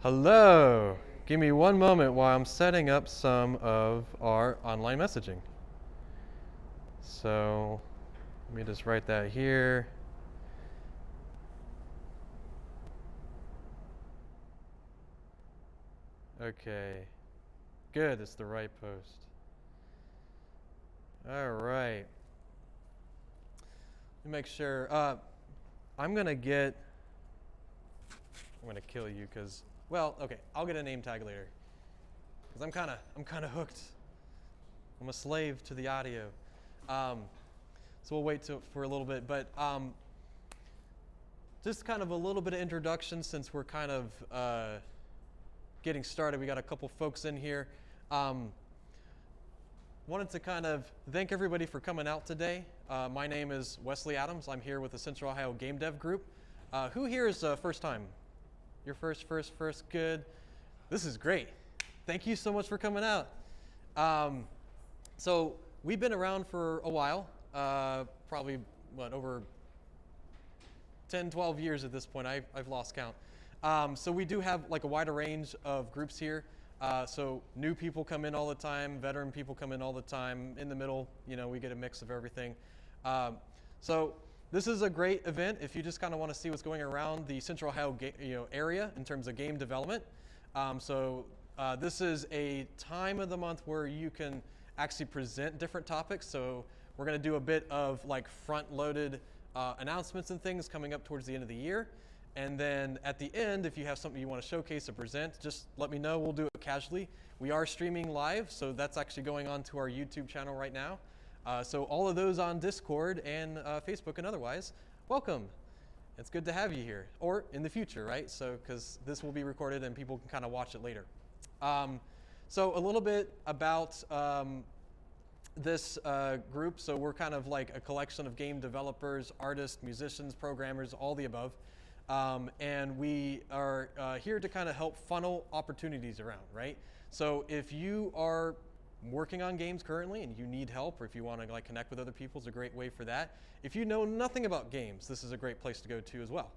Hello. Give me one moment while I'm setting up some of our online messaging. So let me just write that here. Okay. Good, it's the right post. All right. Let me make sure. I'm going to kill you because, well, okay, I'll get a name tag later. Because I'm kind of hooked. I'm a slave to the audio. So we'll wait for a little bit, but just kind of a little bit of introduction since we're kind of getting started. We got a couple folks in here. Wanted to kind of thank everybody for coming out today. My name is Wesley Adams. I'm here with the Central Ohio Game Dev Group. Who here is first time? Your first, good. This is great. Thank you so much for coming out. So we've been around for a while, probably, over 10, 12 years at this point. I've lost count. So we do have like a wider range of groups here. So new people come in all the time, veteran people come in all the time. In the middle, we get a mix of everything. So this is a great event if you just kind of want to see what's going around the Central Ohio area in terms of game development. This is a time of the month where you can actually present different topics. So we're going to do a bit of like front-loaded announcements and things coming up towards the end of the year. And then at the end, if you have something you want to showcase or present, just let me know. We'll do it casually. We are streaming live, so that's actually going on to our YouTube channel right now. So all of those on Discord and Facebook and otherwise, welcome. It's good to have you here, or in the future, right? So because this will be recorded and people can kind of watch it later. So a little bit about this group. So we're kind of like a collection of game developers, artists, musicians, programmers, all the above. And we are here to kind of help funnel opportunities around, right? So if you are working on games currently and you need help, or if you want to like connect with other people, it's a great way for that. If you know nothing about games, this is a great place to go to as well.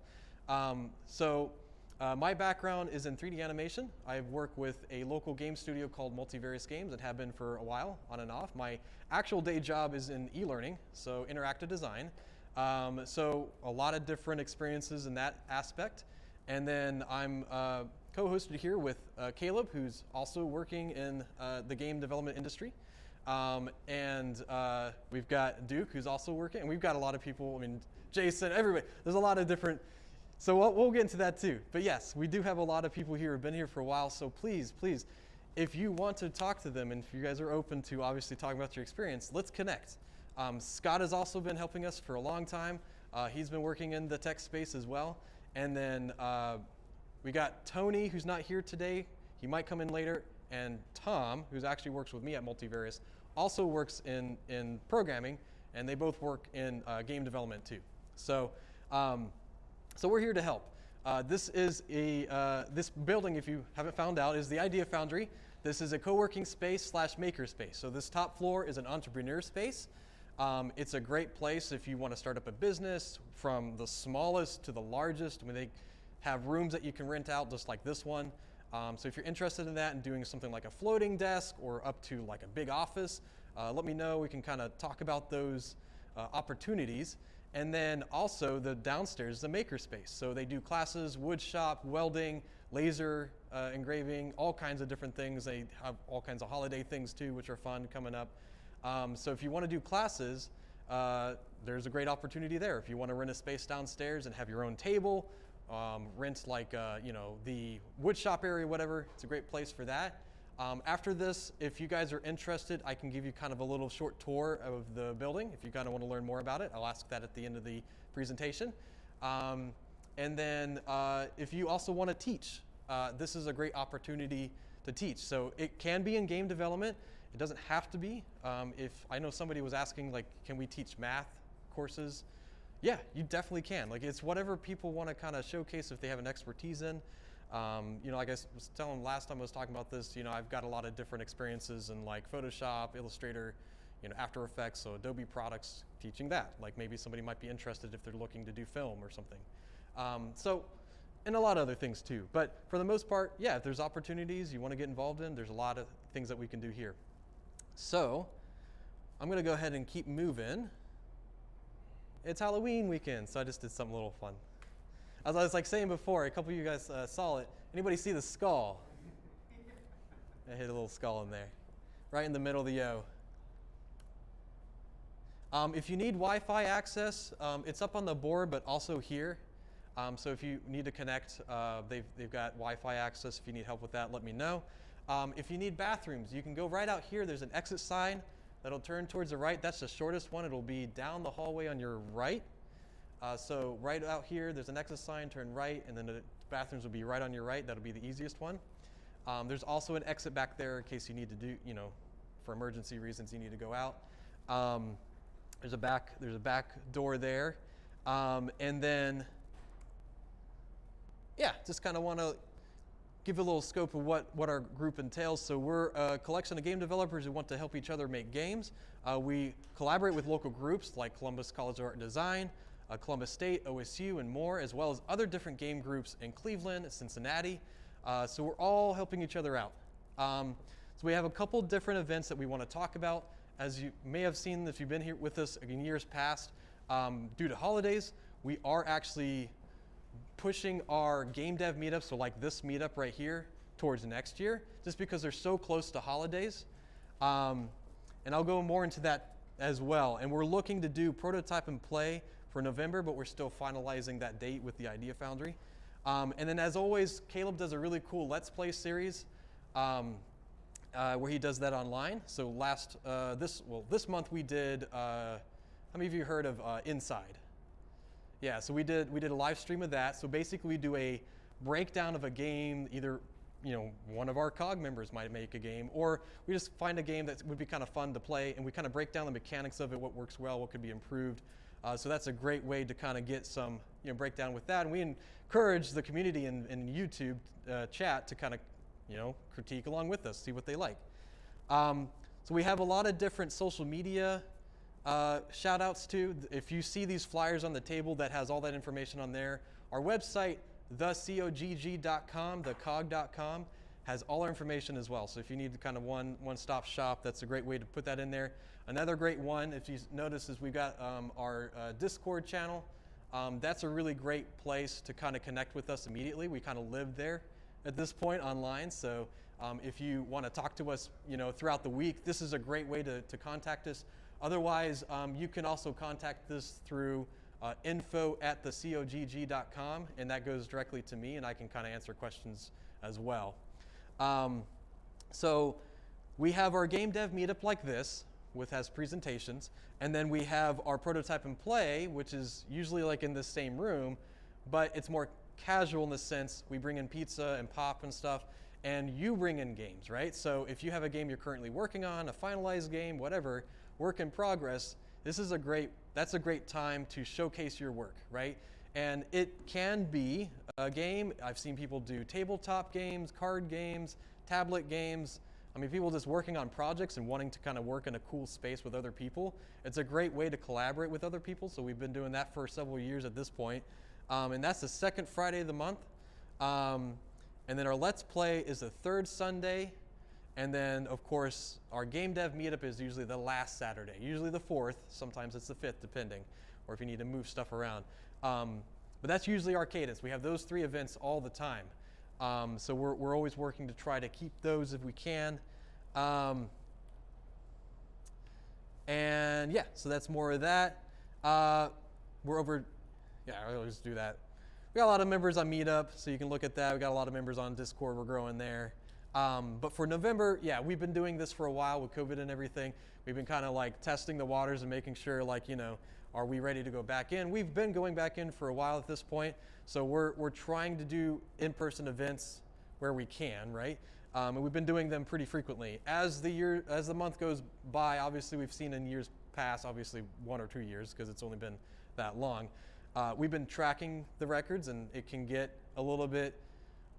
My background is in 3D animation. I've worked with a local game studio called Multivarious Games and have been for a while, on and off. My actual day job is in e-learning, so interactive design. So a lot of different experiences in that aspect. And then I'm co-hosted here with Caleb, who's also working in the game development industry. We've got Duke, who's also working. And we've got a lot of people, Jason, everybody. There's a lot of different, so we'll get into that too. But yes, we do have a lot of people here who've been here for a while. So please, if you want to talk to them, and if you guys are open to obviously talking about your experience, let's connect. Scott has also been helping us for a long time. He's been working in the tech space as well. And then we got Tony, who's not here today. He might come in later. And Tom, who actually works with me at Multivarious, also works in programming. And they both work in game development too. So we're here to help. This building, if you haven't found out, is the Idea Foundry. This is a co-working space / maker space. So this top floor is an entrepreneur space. It's a great place if you want to start up a business, from the smallest to the largest. They have rooms that you can rent out just like this one. So if you're interested in that and doing something like a floating desk or up to like a big office, let me know. We can kind of talk about those opportunities. And then also the downstairs, the maker space. So they do classes, wood shop, welding, laser engraving, all kinds of different things. They have all kinds of holiday things too, which are fun coming up. So if you want to do classes, there's a great opportunity there. If you want to rent a space downstairs and have your own table, rent like the wood shop area, whatever, it's a great place for that. After this, if you guys are interested, I can give you kind of a little short tour of the building. If you kind of want to learn more about it, I'll ask that at the end of the presentation. And then if you also want to teach, this is a great opportunity to teach. So it can be in game development. It doesn't have to be. If I know somebody was asking, like, can we teach math courses? Yeah, you definitely can. Like, it's whatever people want to kind of showcase if they have an expertise in. Like I was telling last time I was talking about this, I've got a lot of different experiences in like Photoshop, Illustrator, After Effects, so Adobe products, teaching that. Like maybe somebody might be interested if they're looking to do film or something. So and a lot of other things too. But for the most part, yeah, if there's opportunities you want to get involved in, there's a lot of things that we can do here. So I'm going to go ahead and keep moving. It's Halloween weekend, so I just did something a little fun. As I was like saying before, a couple of you guys saw it. Anybody see the skull? I hit a little skull in there, right in the middle of the O. If you need Wi-Fi access, it's up on the board, but also here. So if you need to connect, they've got Wi-Fi access. If you need help with that, let me know. If you need bathrooms, you can go right out here. There's an exit sign that'll turn towards the right. That's the shortest one. It'll be down the hallway on your right. So right out here, there's an exit sign, turn right, and then the bathrooms will be right on your right. That'll be the easiest one. There's also an exit back there in case you need to do, for emergency reasons you need to go out. There's a back door there. And then, yeah, just kind of want to give a little scope of what our group entails. So we're a collection of game developers who want to help each other make games. We collaborate with local groups like Columbus College of Art and Design, Columbus State, OSU, and more, as well as other different game groups in Cleveland, Cincinnati. So we're all helping each other out. So we have a couple different events that we want to talk about. As you may have seen if you've been here with us in years past, due to holidays, we are actually pushing our GameDev Meetup, so like this meetup right here, towards next year, just because they're so close to holidays. And I'll go more into that as well. And we're looking to do prototype and play for November, but we're still finalizing that date with the Idea Foundry. And then as always, Caleb does a really cool Let's Play series where he does that online. So this month we did, how many of you heard of Inside? Yeah, so we did a live stream of that. So basically we do a breakdown of a game, either one of our COG members might make a game, or we just find a game that would be kind of fun to play, and we kind of break down the mechanics of it, what works well, what could be improved. So that's a great way to kind of get some breakdown with that. And we encourage the community in YouTube chat to kind of critique along with us, see what they like. So we have a lot of different social media shout outs too. If you see these flyers on the table, that has all that information on there. Our website, thecogg.com, thecog.com, has all our information as well. So if you need kind of one-stop shop, that's a great way to put that in there. Another great one, if you notice, is we've got our Discord channel. That's a really great place to kind of connect with us immediately. We kind of live there at this point online. So if you want to talk to us throughout the week, this is a great way to contact us. Otherwise, you can also contact us through info@thecogg.com, and that goes directly to me, and I can kind of answer questions as well. So we have our GameDev Meetup like this, has presentations, and then we have our prototype and play, which is usually like in the same room, but it's more casual in the sense we bring in pizza and pop and stuff, and you bring in games, right? So if you have a game you're currently working on, a finalized game, whatever, work in progress, that's a great time to showcase your work, right? And it can be a game. I've seen people do tabletop games, card games, tablet games. I mean, people just working on projects and wanting to kind of work in a cool space with other people. It's a great way to collaborate with other people. So we've been doing that for several years at this point. And that's the second Friday of the month. And then our Let's Play is the third Sunday. And then, of course, our GameDev Meetup is usually the last Saturday, usually the 4th. Sometimes it's the 5th, depending, or if you need to move stuff around. But that's usually our cadence. We have those 3 events all the time. So we're always working to try to keep those if we can. And yeah, so that's more of that. We're over, yeah, I always do that. We got a lot of members on Meetup, so you can look at that. We got a lot of members on Discord. We're growing there. But for November, yeah, we've been doing this for a while with COVID and everything. We've been kind of like testing the waters and making sure, like, are we ready to go back in? We've been going back in for a while at this point. So we're trying to do in-person events where we can, right? And we've been doing them pretty frequently. As the month goes by, obviously we've seen in years past, obviously 1 or 2 years, because it's only been that long. We've been tracking the records, and it can get a little bit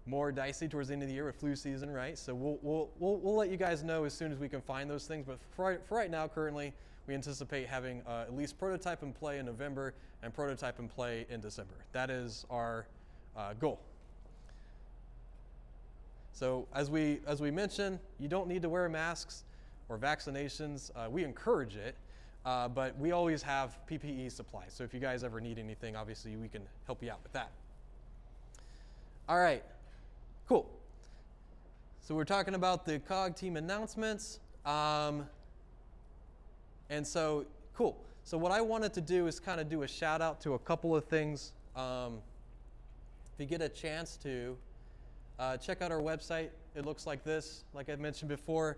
more dicey towards the end of the year with flu season, right? So we'll let you guys know as soon as we can find those things. But for right now, currently, we anticipate having at least prototype and play in November and prototype and play in December. That is our goal. So as we mentioned, you don't need to wear masks or vaccinations. We encourage it, but we always have PPE supplies. So if you guys ever need anything, obviously we can help you out with that. All right, cool. So we're talking about the COG team announcements. And so, cool. So what I wanted to do is kind of do a shout out to a couple of things. If you get a chance to, check out our website. It looks like this, like I mentioned before.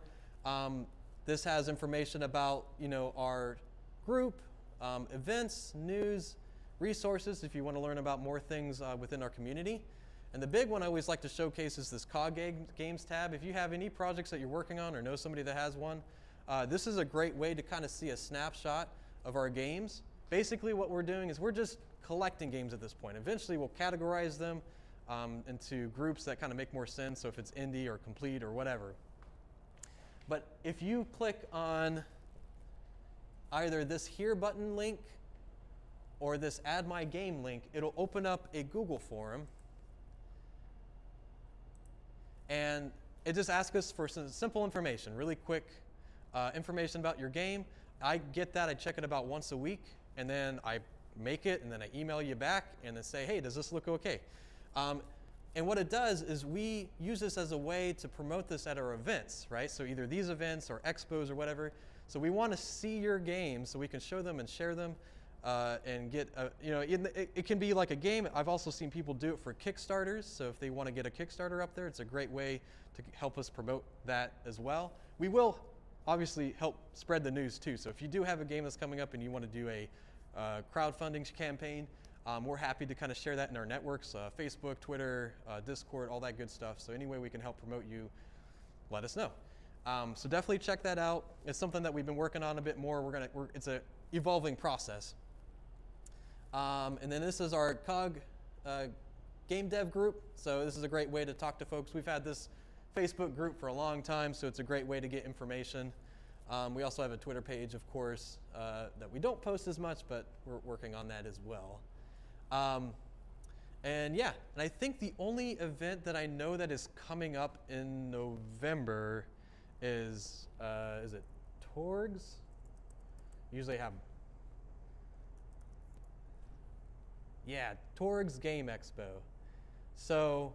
This has information about, our group, events, news, resources if you want to learn about more things within our community. And the big one I always like to showcase is this COG Games tab. If you have any projects that you're working on or know somebody that has one, this is a great way to kind of see a snapshot of our games. Basically what we're doing is we're just collecting games at this point. Eventually we'll categorize them into groups that kind of make more sense, so if it's indie or complete or whatever. But if you click on either this here button link or this add my game link, it'll open up a Google form. And it just asks us for some simple information, really quick information about your game. I get that, I check it about once a week, and then I make it, and then I email you back, and then say, hey, does this look okay? And what it does is we use this as a way to promote this at our events, right? So either these events or expos or whatever. So we want to see your games so we can show them and share them and get, it can be like a game. I've also seen people do it for Kickstarters. So if they want to get a Kickstarter up there, it's a great way to help us promote that as well. We will obviously help spread the news too. So if you do have a game that's coming up and you want to do a crowdfunding campaign, we're happy to kind of share that in our networks, Facebook, Twitter, Discord, all that good stuff. So any way we can help promote you, let us know. So definitely check that out. It's something that we've been working on a bit more. It's an evolving process. And then this is our COG game dev group. So this is a great way to talk to folks. We've had this Facebook group for a long time, so it's a great way to get information. We also have a Twitter page, of course, that we don't post as much, but we're working on that as well. And I think the only event that I know that is coming up in November is it Torgs? Usually have, Torgs Game Expo. So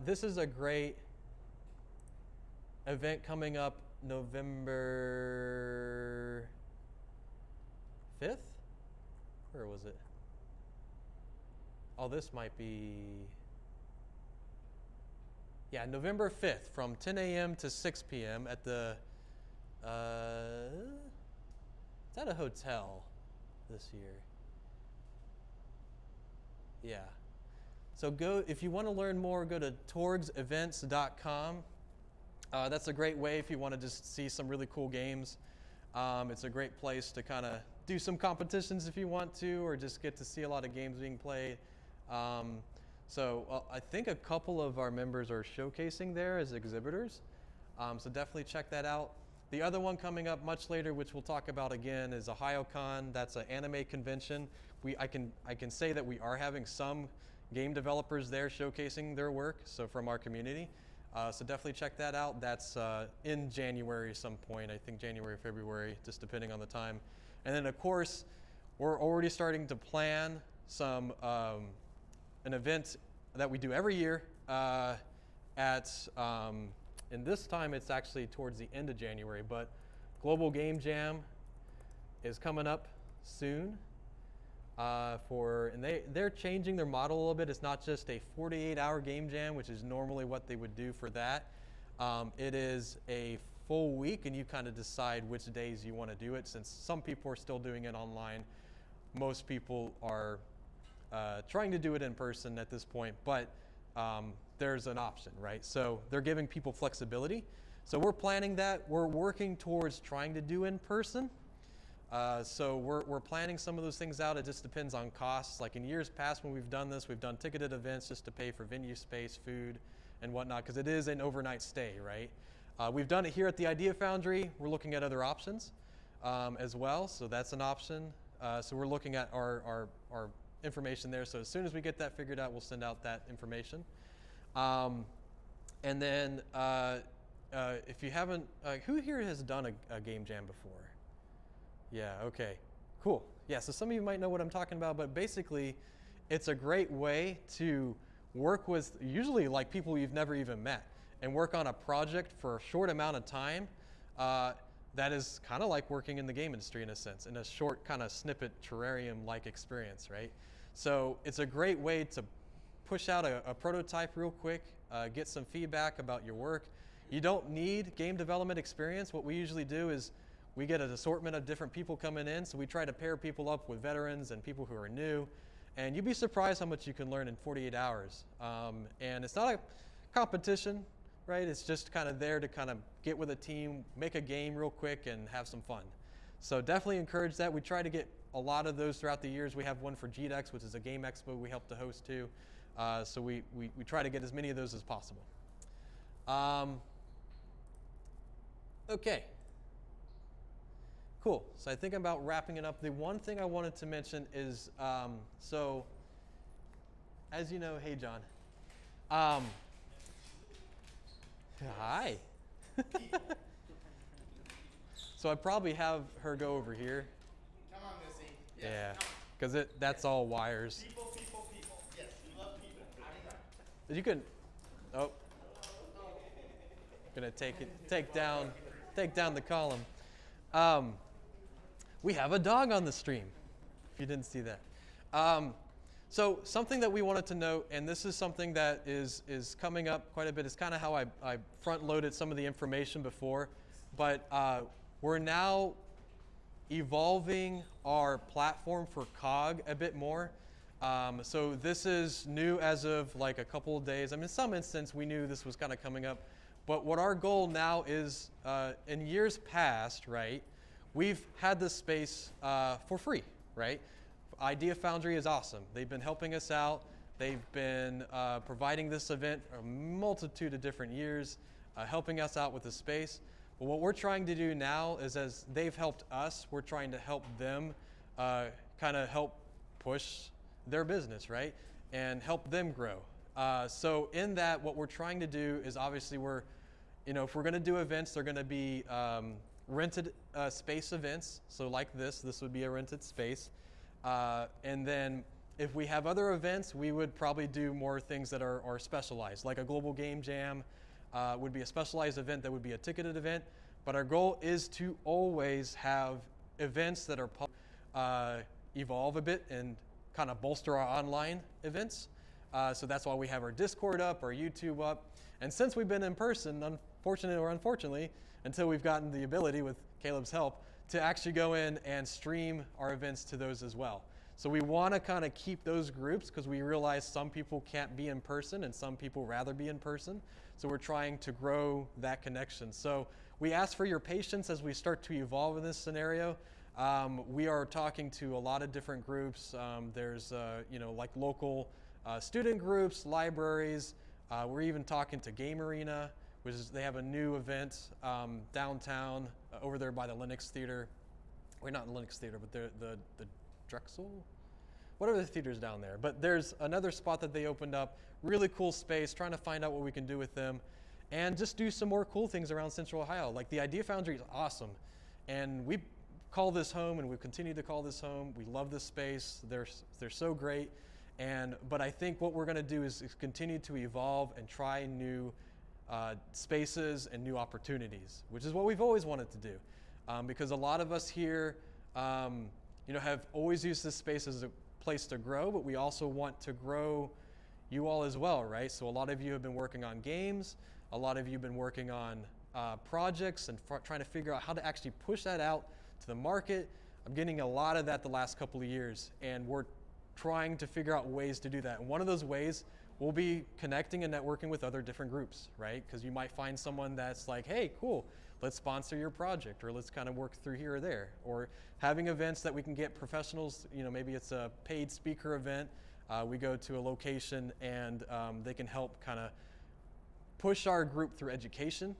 this is a great event coming up November 5th? Where was it? Oh, this might be, November 5th from 10 a.m. to 6 p.m. at the, it's at a hotel this year. Yeah. So if you want to learn more, go to torgsevents.com. That's a great way if you want to just see some really cool games. It's a great place to kind of do some competitions if you want to, or just get to see a lot of games being played. I think a couple of our members are showcasing there as exhibitors. So definitely check that out. The other one coming up much later, which we'll talk about again, is OhioCon. That's an anime convention. I can say that we are having some game developers there showcasing their work, so from our community. So definitely check that out. That's in January some point, I think January or February, just depending on the time. And then of course, we're already starting to plan some an event that we do every year and this time it's actually towards the end of January, but Global Game Jam is coming up soon. And they're changing their model a little bit. It's not just a 48-hour game jam, which is normally what they would do for that. It is a full week, and you kind of decide which days you want to do it. Since some people are still doing it online, most people are trying to do it in person at this point, but there's an option, right? So they're giving people flexibility. So we're planning that. We're working towards trying to do in person. So we're planning some of those things out. It just depends on costs. Like in years past when we've done this, we've done ticketed events just to pay for venue space, food, and whatnot, because it is an overnight stay, right? We've done it here at the Idea Foundry. We're looking at other options as well, so that's an option. So we're looking at our information there. So as soon as we get that figured out, we'll send out that information. And then if you haven't, who here has done a game jam before? Yeah, okay, cool. Yeah, so some of you might know what I'm talking about, but basically it's a great way to work with usually like people you've never even met and work on a project for a short amount of time. That is kind of like working in the game industry in a sense, in a short kind of snippet terrarium-like experience, right? So it's a great way to push out a prototype real quick, get some feedback about your work. You don't need game development experience. What we usually do is we get an assortment of different people coming in, so we try to pair people up with veterans and people who are new, and you'd be surprised how much you can learn in 48 hours. And it's not a competition, right? It's just kind of there to kind of get with a team, make a game real quick, and have some fun. So definitely encourage that. We try to get a lot of those throughout the years. We have one for GDEX, which is a game expo we help to host too. So we try to get as many of those as possible. Okay. Cool. So I think I'm about wrapping it up. The one thing I wanted to mention is, so as you know, hey John. Hi. So I probably have her go over here. Come on, Missy. Yeah, because that's all wires. People. Yes, we love people. You can, oh, gonna take down the column. We have a dog on the stream, if you didn't see that. So something that we wanted to note, and this is something that is coming up quite a bit, is kind of how I front-loaded some of the information before, but we're now evolving our platform for COG a bit more. So this is new as of like a couple of days. I mean, in some instance, we knew this was kind of coming up, but what our goal now is, in years past, right, we've had this space for free, right? Idea Foundry is awesome. They've been helping us out. They've been providing this event for a multitude of different years, helping us out with the space. But what we're trying to do now is, as they've helped us, we're trying to help them kind of help push their business, right? And help them grow. So in that, what we're trying to do is obviously if we're going to do events, they're going to be rented space events. So like this would be a rented space. And then if we have other events, we would probably do more things that are specialized, like a global game jam would be a specialized event that would be a ticketed event. But our goal is to always have events that are evolve a bit and kind of bolster our online events. So that's why we have our Discord up, our YouTube up. And since we've been in person, unfortunately, until we've gotten the ability with Caleb's help, to actually go in and stream our events to those as well. So we want to kind of keep those groups because we realize some people can't be in person and some people rather be in person. So we're trying to grow that connection. So we ask for your patience as we start to evolve in this scenario. We are talking to a lot of different groups. There's like local student groups, libraries. We're even talking to Game Arena, which is, they have a new event downtown over there by the Linux Theater. Well, not the Linux Theater, but the Drexel? Whatever the theater's down there. But there's another spot that they opened up, really cool space, trying to find out what we can do with them and just do some more cool things around Central Ohio. Like the Idea Foundry is awesome. And we call this home and we continue to call this home. We love this space. They're so great. But I think what we're gonna do is continue to evolve and try new spaces and new opportunities, which is what we've always wanted to do. Because a lot of us here have always used this space as a place to grow, but we also want to grow you all as well, right? So a lot of you have been working on games, a lot of you have been working on projects and trying to figure out how to actually push that out to the market. I'm getting a lot of that the last couple of years, and we're trying to figure out ways to do that. And one of those ways will be connecting and networking with other different groups, right? Because you might find someone that's like, hey, cool, let's sponsor your project, or let's kind of work through here or there. Or having events that we can get professionals, maybe it's a paid speaker event. We go to a location and they can help kind of push our group through education.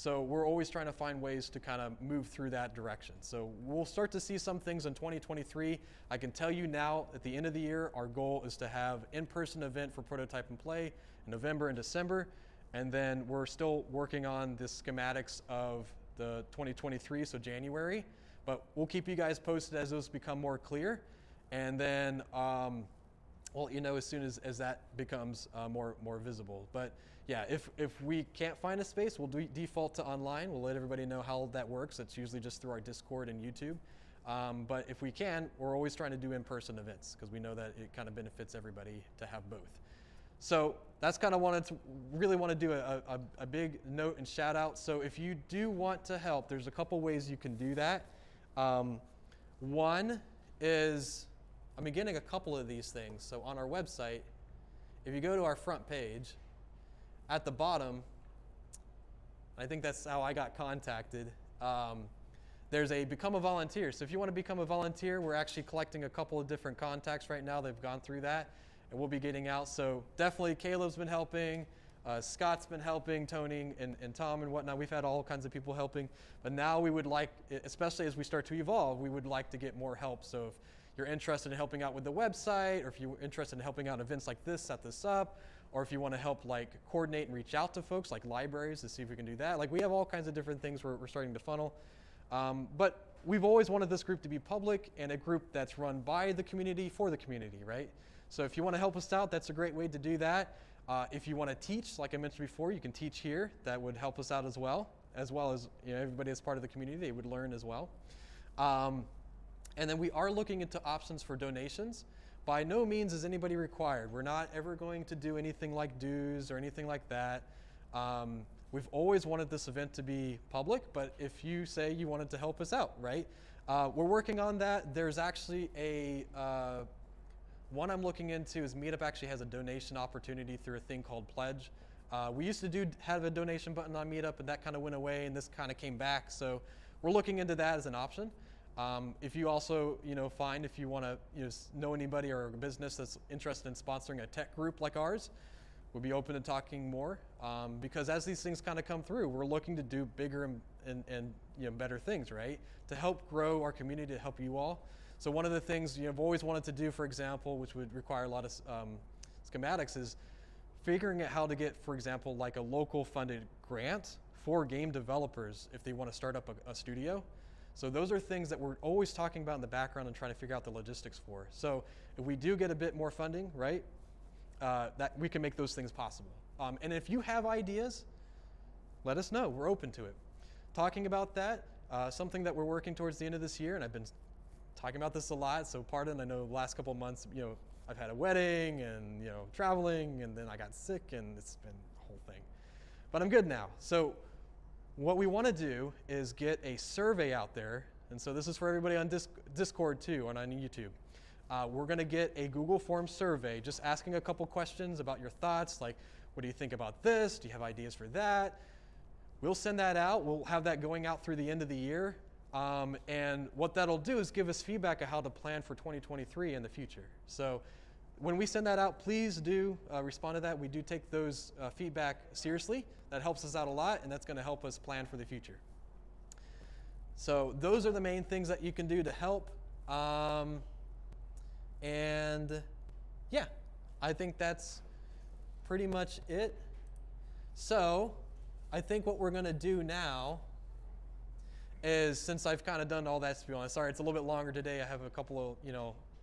So we're always trying to find ways to kind of move through that direction. So we'll start to see some things in 2023. I can tell you now at the end of the year, our goal is to have in-person event for Prototype and Play in November and December. And then we're still working on the schematics of the 2023, so January. But we'll keep you guys posted as those become more clear. And then we'll let you know as soon as that becomes more visible. But yeah, if we can't find a space, we'll default to online. We'll let everybody know how that works. It's usually just through our Discord and YouTube. But if we can, we're always trying to do in-person events because we know that it kind of benefits everybody to have both. So that's kind of really want to do a big note and shout out. So if you do want to help, there's a couple ways you can do that. One is, I'm getting a couple of these things. So on our website, if you go to our front page, at the bottom, I think that's how I got contacted, there's a Become a Volunteer. So if you want to become a volunteer, we're actually collecting a couple of different contacts right now. They've gone through that, and we'll be getting out. So definitely Caleb's been helping, Scott's been helping, Tony and Tom and whatnot. We've had all kinds of people helping. But now we would like, especially as we start to evolve, we would like to get more help. So if you're interested in helping out with the website, or if you're interested in helping out in events like this, set this up, or if you want to help coordinate and reach out to folks like libraries to see if we can do that. We have all kinds of different things we're starting to funnel. But we've always wanted this group to be public and a group that's run by the community for the community, right? So if you want to help us out, that's a great way to do that. If you want to teach, like I mentioned before, you can teach here. That would help us out as well as everybody as part of the community, they would learn as well. And then we are looking into options for donations. By no means is anybody required. We're not ever going to do anything like dues or anything like that. We've always wanted this event to be public, but if you say you wanted to help us out, right? We're working on that. There's actually one I'm looking into is Meetup actually has a donation opportunity through a thing called Pledge. We used to have a donation button on Meetup, and that kind of went away, and this kind of came back. So we're looking into that as an option. If you also, find if you want to, know anybody or a business that's interested in sponsoring a tech group like ours, we'll be open to talking more. Because as these things kind of come through, we're looking to do bigger and better things, right? To help grow our community, to help you all. So one of the things I've always wanted to do, for example, which would require a lot of schematics, is figuring out how to get, for example, like a local funded grant for game developers if they want to start up a studio. So those are things that we're always talking about in the background and trying to figure out the logistics for. So if we do get a bit more funding, right, that we can make those things possible. And if you have ideas, let us know. We're open to it. Talking about that, something that we're working towards the end of this year, and I've been talking about this a lot, so pardon, I know the last couple of months, I've had a wedding and, traveling, and then I got sick, and it's been a whole thing. But I'm good now. So what we want to do is get a survey out there, and so this is for everybody on Discord too, and on YouTube. We're going to get a Google Forms survey, just asking a couple questions about your thoughts, like what do you think about this? Do you have ideas for that? We'll send that out. We'll have that going out through the end of the year. And what that'll do is give us feedback on how to plan for 2023 in the future. So when we send that out, please do respond to that. We do take those feedback seriously. That helps us out a lot, and that's going to help us plan for the future. So those are the main things that you can do to help. And yeah, I think that's pretty much it. So I think what we're going to do now is, since I've kind of done all that spiel, sorry it's a little bit longer today. I have a couple of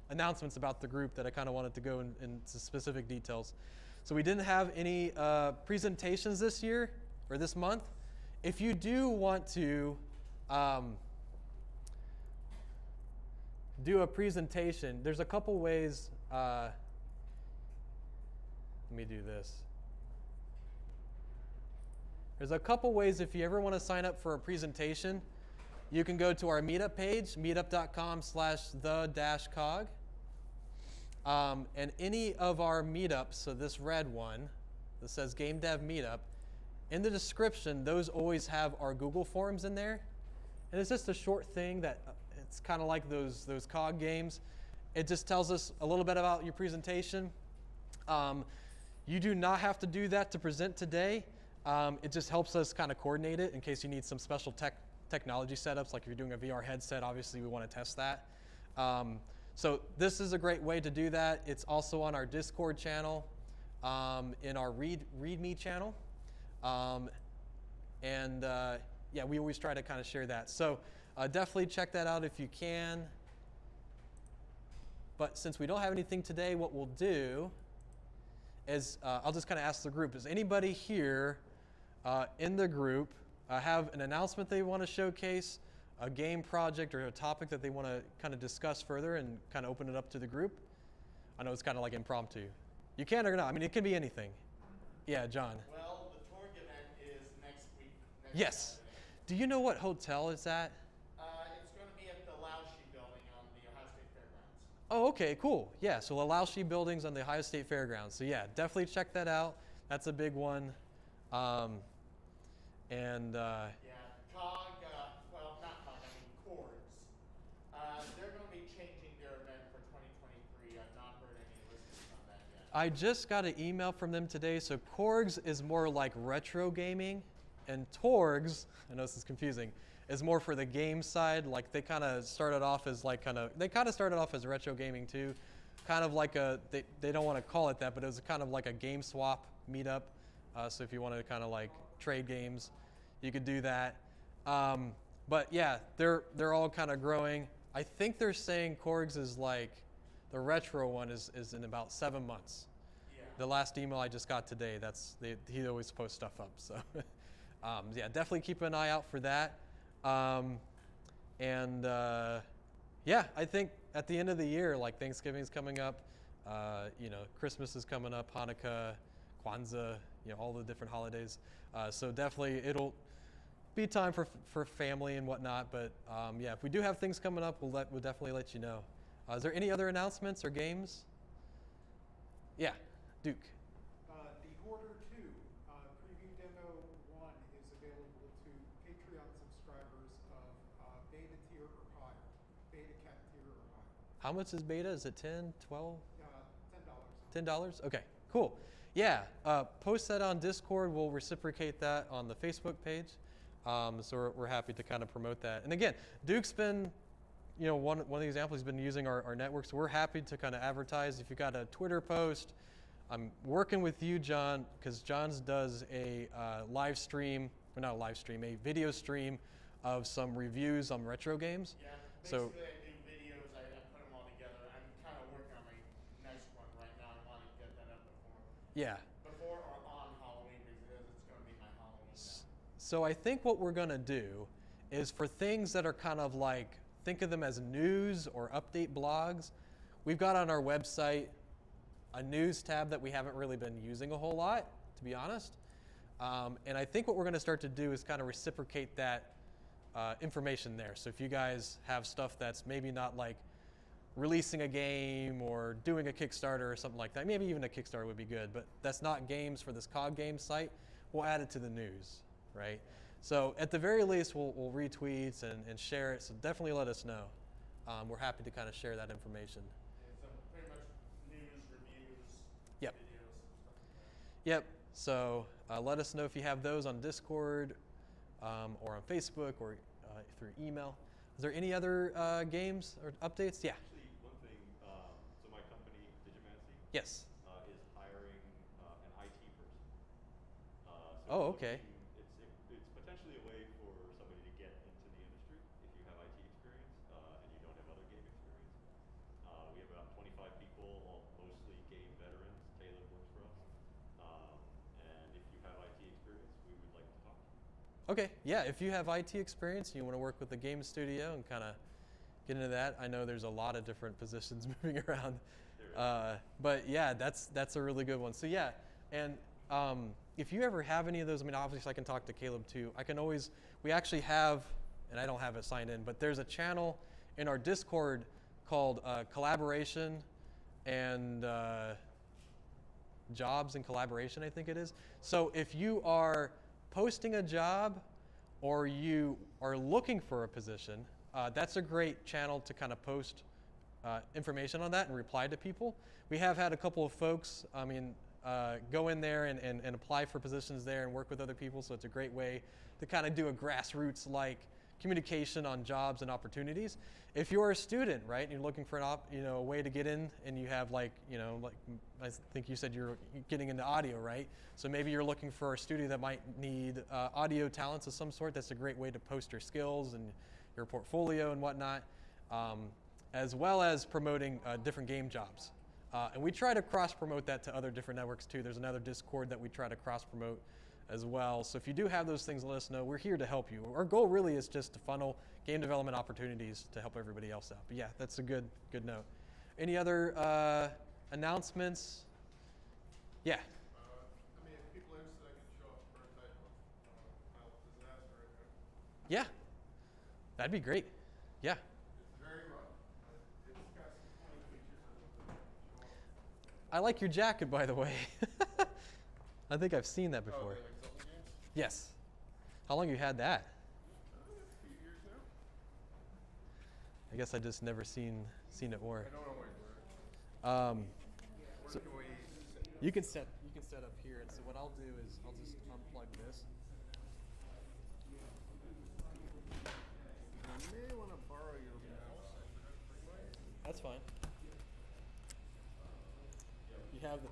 announcements about the group that I kind of wanted to go into specific details. So we didn't have any presentations this year or this month. If you do want to do a presentation, there's a couple ways. Let me do this. There's a couple ways if you ever want to sign up for a presentation. You can go to our Meetup page, meetup.com/the-cog. And any of our meetups, so this red one that says GameDev Meetup, in the description, those always have our Google Forms in there. And it's just a short thing that it's kind of like those COG games. It just tells us a little bit about your presentation. You do not have to do that to present today. It just helps us kind of coordinate it in case you need some special technology setups, like if you're doing a VR headset, obviously we want to test that. So this is a great way to do that. It's also on our Discord channel, in our README channel. Yeah, we always try to kind of share that. So definitely check that out if you can. But since we don't have anything today, what we'll do is I'll just kind of ask the group, does anybody here in the group have an announcement they want to showcase, a game project or a topic that they want to kind of discuss further and kind of open it up to the group? I know it's kind of like impromptu. You can or not. I mean, it can be anything. Yeah, John. Well, the Torg event is next week. Yes. Saturday. Do you know what hotel it's at? It's going to be at the Laushi building on the Ohio State Fairgrounds. Oh, okay, cool. Yeah, so the Laushi buildings on the Ohio State Fairgrounds. So yeah, definitely check that out. That's a big one. Yeah, COG, well, not COG, I mean Corgs. They're going to be changing their event for 2023. I've not heard any listings on that yet. I just got an email from them today. So Korgs is more like retro gaming, and Torgs, I know this is confusing, is more for the game side. Like they kind of started off as retro gaming too. Kind of like they don't want to call it that, but it was kind of like a game swap meetup. So if you wanted to kind of like trade games, you could do that. But yeah, they're all kind of growing. I think they're saying Korgs is like, the retro one is in about 7 months. Yeah. The last email I just got today, he always posts stuff up. So yeah, definitely keep an eye out for that. Yeah, I think at the end of the year, like Thanksgiving's coming up, Christmas is coming up, Hanukkah, Kwanzaa, all the different holidays. So definitely it'll be time for family and whatnot. But yeah, if we do have things coming up, we'll definitely let you know. Is there any other announcements or games? Yeah, Duke. The Hoarder 2 preview demo 1 is available to Patreon subscribers of beta tier or higher, beta cat tier or higher. How much is beta? Is it 10, 12? $10. $10? Okay, cool. Yeah, post that on Discord. We'll reciprocate that on the Facebook page. So we're happy to kind of promote that. And again, Duke's been, one of the examples, he's been using our network. So we're happy to kind of advertise. If you got a Twitter post, I'm working with you, John, because John's does a live stream, or not a live stream, a video stream of some reviews on retro games. Yeah, So basically I do videos, I put them all together. I'm kind of working on my next one right now. I want to get that up yeah. before or on Halloween because it's going to be my Halloween now. So I think what we're going to do is for things that are kind of like, think of them as news or update blogs, we've got on our website a news tab that we haven't really been using a whole lot, to be honest. And I think what we're going to start to do is kind of reciprocate that information there. So if you guys have stuff that's maybe not like releasing a game or doing a Kickstarter or something like that, maybe even a Kickstarter would be good, but that's not games for this COG Games site, we'll add it to the news, right? So at the very least, we'll retweet and share it, so definitely let us know. We're happy to kind of share that information. It's pretty much news, reviews, Yep. videos, and stuff like that. Yep, so let us know if you have those on Discord or on Facebook or through email. Is there any other games or updates? Yeah. Actually, one thing, so my company, Digimancy, Yes. is hiring an IT person. Oh, okay. It's potentially a way for somebody to get into the industry if you have IT experience and you don't have other game experience. We have about 25 people, all mostly game veterans. Caleb works for us. And if you have IT experience, we would like to talk to you. Okay, yeah, if you have IT experience and you want to work with the game studio and kind of get into that, I know there's a lot of different positions moving around. But yeah, that's a really good one. So yeah, and if you ever have any of those, I mean, obviously I can talk to Caleb too. We actually have, and I don't have it signed in, but there's a channel in our Discord called Collaboration and Jobs and Collaboration, I think it is. So if you are posting a job or you are looking for a position, that's a great channel to kind of post information on that and reply to people. We have had a couple of folks, I mean, go in there and apply for positions there and work with other people. So it's a great way to kind of do a grassroots-like communication on jobs and opportunities. If you're a student, right, and you're looking for a way to get in, and you have like I think you said you're getting into audio, right? So maybe you're looking for a studio that might need audio talents of some sort. That's a great way to post your skills and your portfolio and whatnot, as well as promoting different game jobs. And we try to cross-promote that to other different networks too. There's another Discord that we try to cross-promote as well. So if you do have those things, let us know. We're here to help you. Our goal really is just to funnel game development opportunities to help everybody else out. But yeah, that's a good note. Any other announcements? Yeah. I mean, if people are interested, I can show off a prototype of Isle of Disaster right there. Yeah. That'd be great. Yeah. It's very rough. It's got some funny features I can show off. I like your jacket, by the way. I think I've seen that before. Oh, the Exultant games? Yes. How long you had that? A few years now. I guess I just never seen it more. I don't always wear it. Where So- can we sit? You can set up here, and so what I'll do is I'll just unplug this. I may want to borrow your mouse. I forgot to bring mine. That's fine. You have the.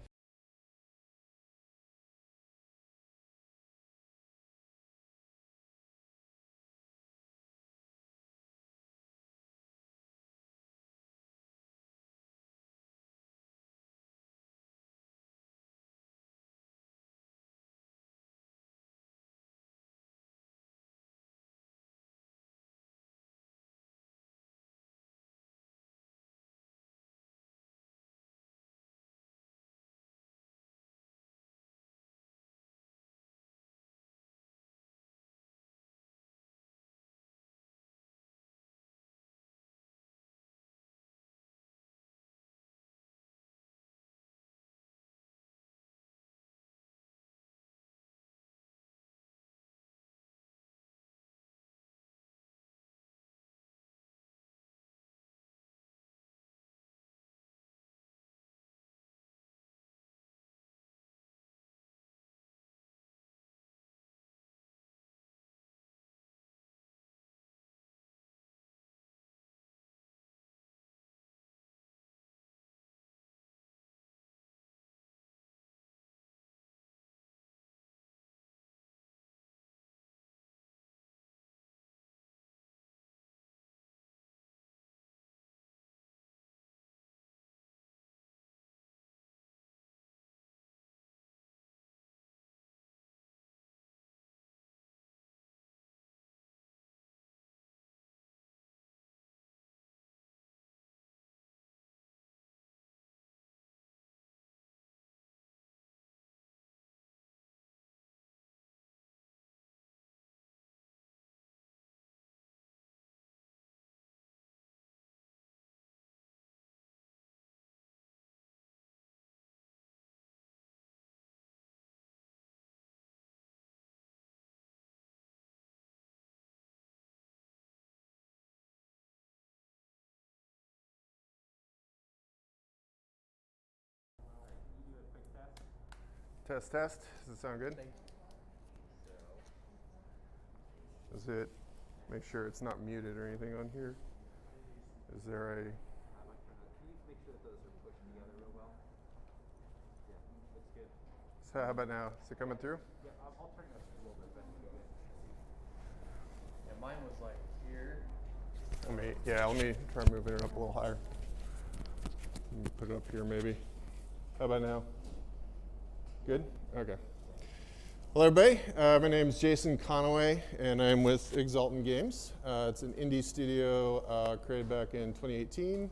Test, test. Does it sound good? Does it make sure it's not muted or anything on here? Is there a... Can you make sure that those are pushed together real well? Yeah, that's good. So how about now? Is it coming through? Yeah, I'll turn it up a little bit, but Yeah, mine was like here. Let me try moving it up a little higher. Let me put it up here maybe. How about now? Good? Okay. Hello everybody, my name is Jason Conaway and I'm with Exultant Games. It's an indie studio created back in 2018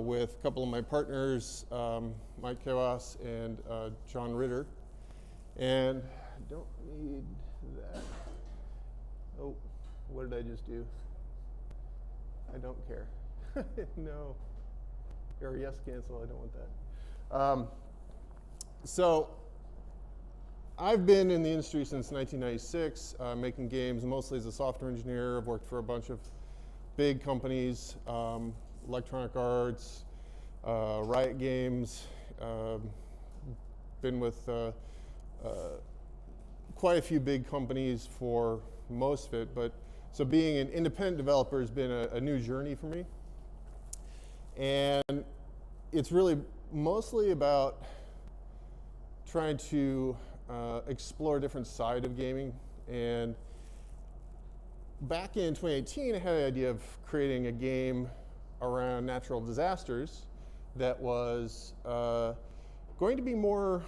with a couple of my partners, Mike Kawas and John Ritter. And I don't need that. Oh, what did I just do? I don't care. No. Or yes, cancel, I don't want that. So I've been in the industry since 1996, making games mostly as a software engineer. I've worked for a bunch of big companies, Electronic Arts, Riot Games, been with quite a few big companies for most of it, but so being an independent developer has been a new journey for me. And it's really mostly about trying to explore a different side of gaming. And back in 2018, I had the idea of creating a game around natural disasters that was going to be more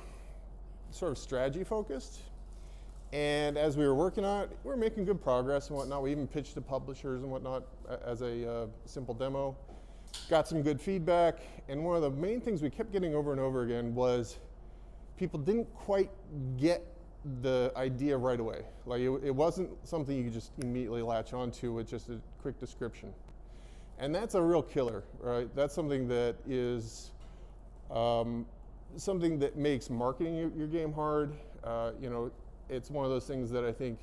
sort of strategy focused. And as we were working on it, we were making good progress and whatnot. We even pitched to publishers and whatnot as a simple demo. Got some good feedback. And one of the main things we kept getting over and over again was people didn't quite get the idea right away. Like it wasn't something you could just immediately latch onto with just a quick description. And that's a real killer, right? That's something that is something that makes marketing your game hard. You know, it's one of those things that I think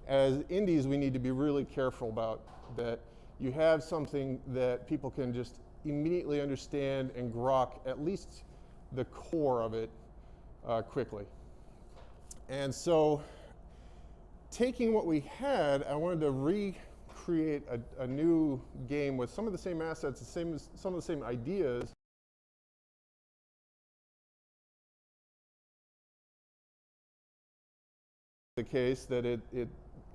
as indies we need to be really careful about, that you have something that people can just immediately understand and grok at least the core of it quickly. And so taking what we had, I wanted to recreate a new game with some of the same assets, some of the same ideas. The case that it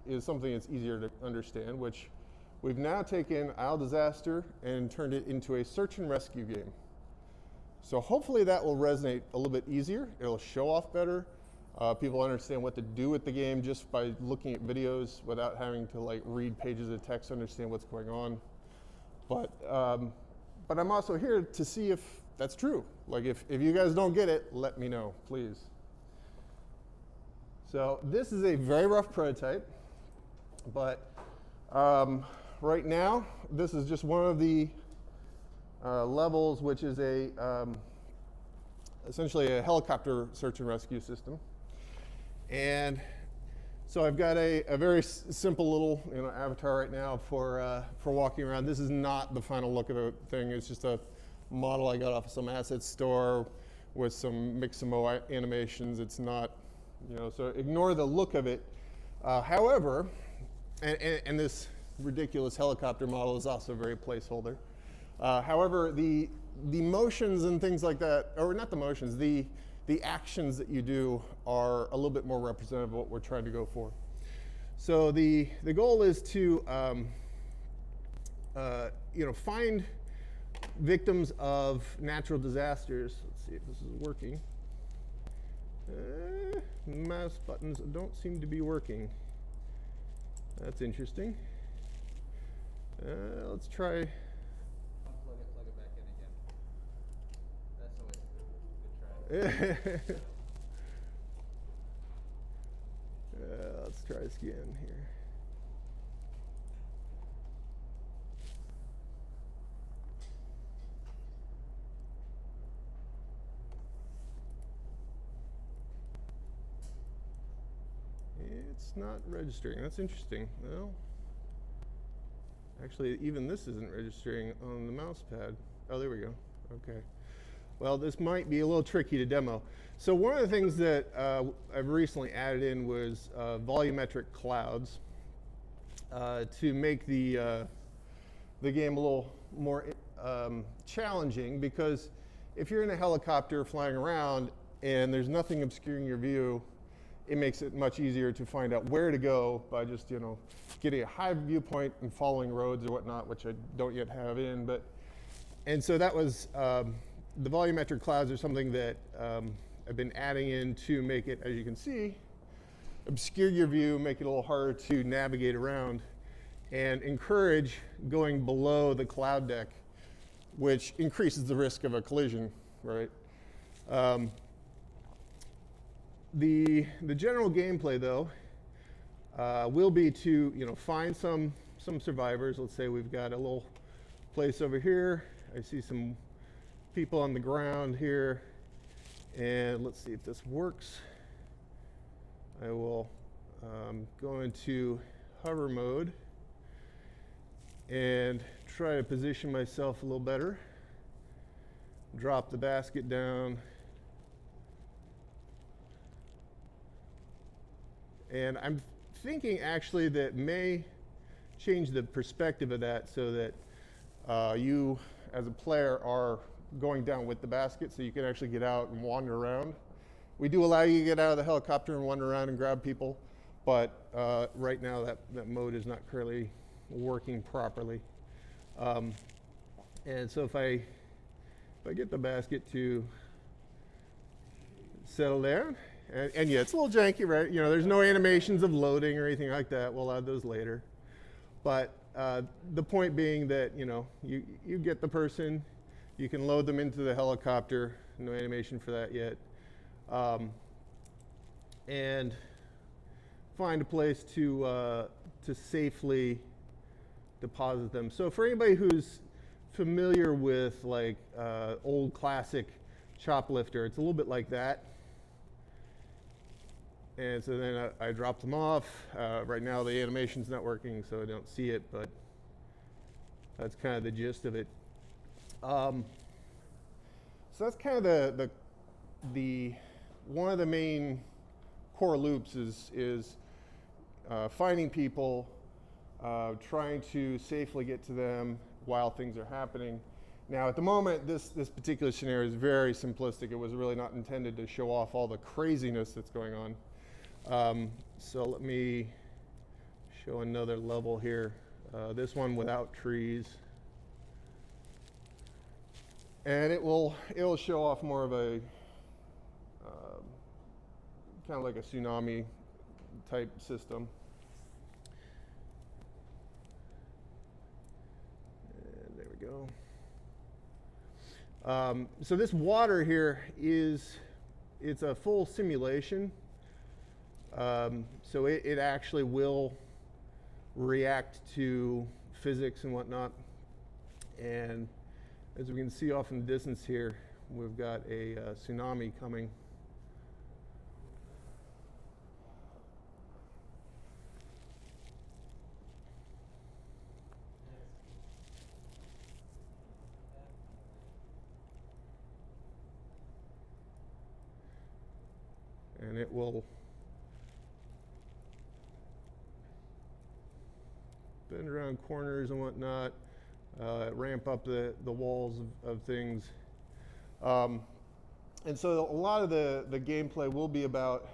is something that's easier to understand, which we've now taken Isle Disaster and turned it into a search and rescue game. So hopefully that will resonate a little bit easier. It'll show off better. People understand what to do with the game just by looking at videos without having to like read pages of text to understand what's going on. But I'm also here to see if that's true. Like if you guys don't get it, let me know, please. So this is a very rough prototype, but right now this is just one of the levels, which is essentially a helicopter search and rescue system. And so I've got a very simple little avatar right now for walking around. This is not the final look of the thing. It's just a model I got off of some asset store with some Mixamo animations. It's not, so ignore the look of it. However, and this ridiculous helicopter model is also very placeholder. However, the motions and things like that, or not the motions, the actions that you do are a little bit more representative of what we're trying to go for. So the goal is to find victims of natural disasters. Let's see if this is working. Mouse buttons don't seem to be working. That's interesting. Let's try. Unplug it, plug it back in again. That's always a good try. Let's try this again here. It's not registering. That's interesting. Well, actually, even this isn't registering on the mouse pad. Oh, there we go. Okay. Well, this might be a little tricky to demo. So one of the things that I've recently added in was volumetric clouds to make the game a little more challenging, because if you're in a helicopter flying around and there's nothing obscuring your view, it makes it much easier to find out where to go by just getting a high viewpoint and following roads or whatnot, which I don't yet have in. And so that was the volumetric clouds are something that I've been adding in to make it, as you can see, obscure your view, make it a little harder to navigate around, and encourage going below the cloud deck, which increases the risk of a collision, right? The general gameplay, though, will be to find some survivors. Let's say we've got a little place over here. I see some people on the ground here, and let's see if this works. I will go into hover mode and try to position myself a little better. Drop the basket down. And I'm thinking actually that may change the perspective of that so that you as a player are going down with the basket so you can actually get out and wander around. We do allow you to get out of the helicopter and wander around and grab people, but right now that mode is not currently working properly. And so if I get the basket to settle down, and yeah, it's a little janky, right? You know, there's no animations of loading or anything like that. We'll add those later. But the point being that, you know, you get the person, you can load them into the helicopter, no animation for that yet, and find a place to safely deposit them. So for anybody who's familiar with like old classic Choplifter, it's a little bit like that. And so then I drop them off. Right now the animation's not working, so I don't see it, but that's kind of the gist of it. So that's kind of the one of the main core loops is finding people, trying to safely get to them while things are happening. Now at the moment, this particular scenario is very simplistic. It was really not intended to show off all the craziness that's going on. So let me show another level here. This one without trees. And it'll show off more of a kind of like a tsunami type system. And there we go. So this water here it's a full simulation. So it actually will react to physics and whatnot. And as we can see off in the distance here, we've got a tsunami coming. And it will bend around corners and whatnot, ramp up the walls of things. And so a lot of the gameplay will be about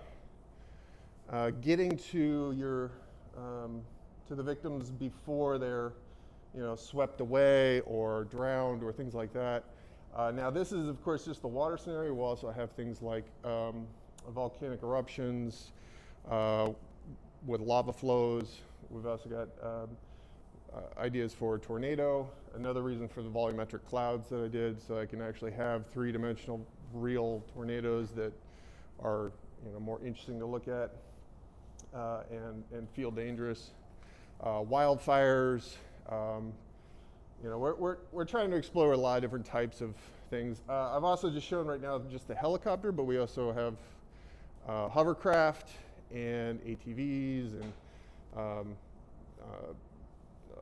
getting to your to the victims before they're swept away or drowned or things like that. Now this is of course just the water scenario. We'll also have things like volcanic eruptions with lava flows. We've also got ideas for a tornado. Another reason for the volumetric clouds that I did, so I can actually have three-dimensional real tornadoes that are more interesting to look at and feel dangerous. Wildfires. We're trying to explore a lot of different types of things. I've also just shown right now just the helicopter, but we also have hovercraft and ATVs and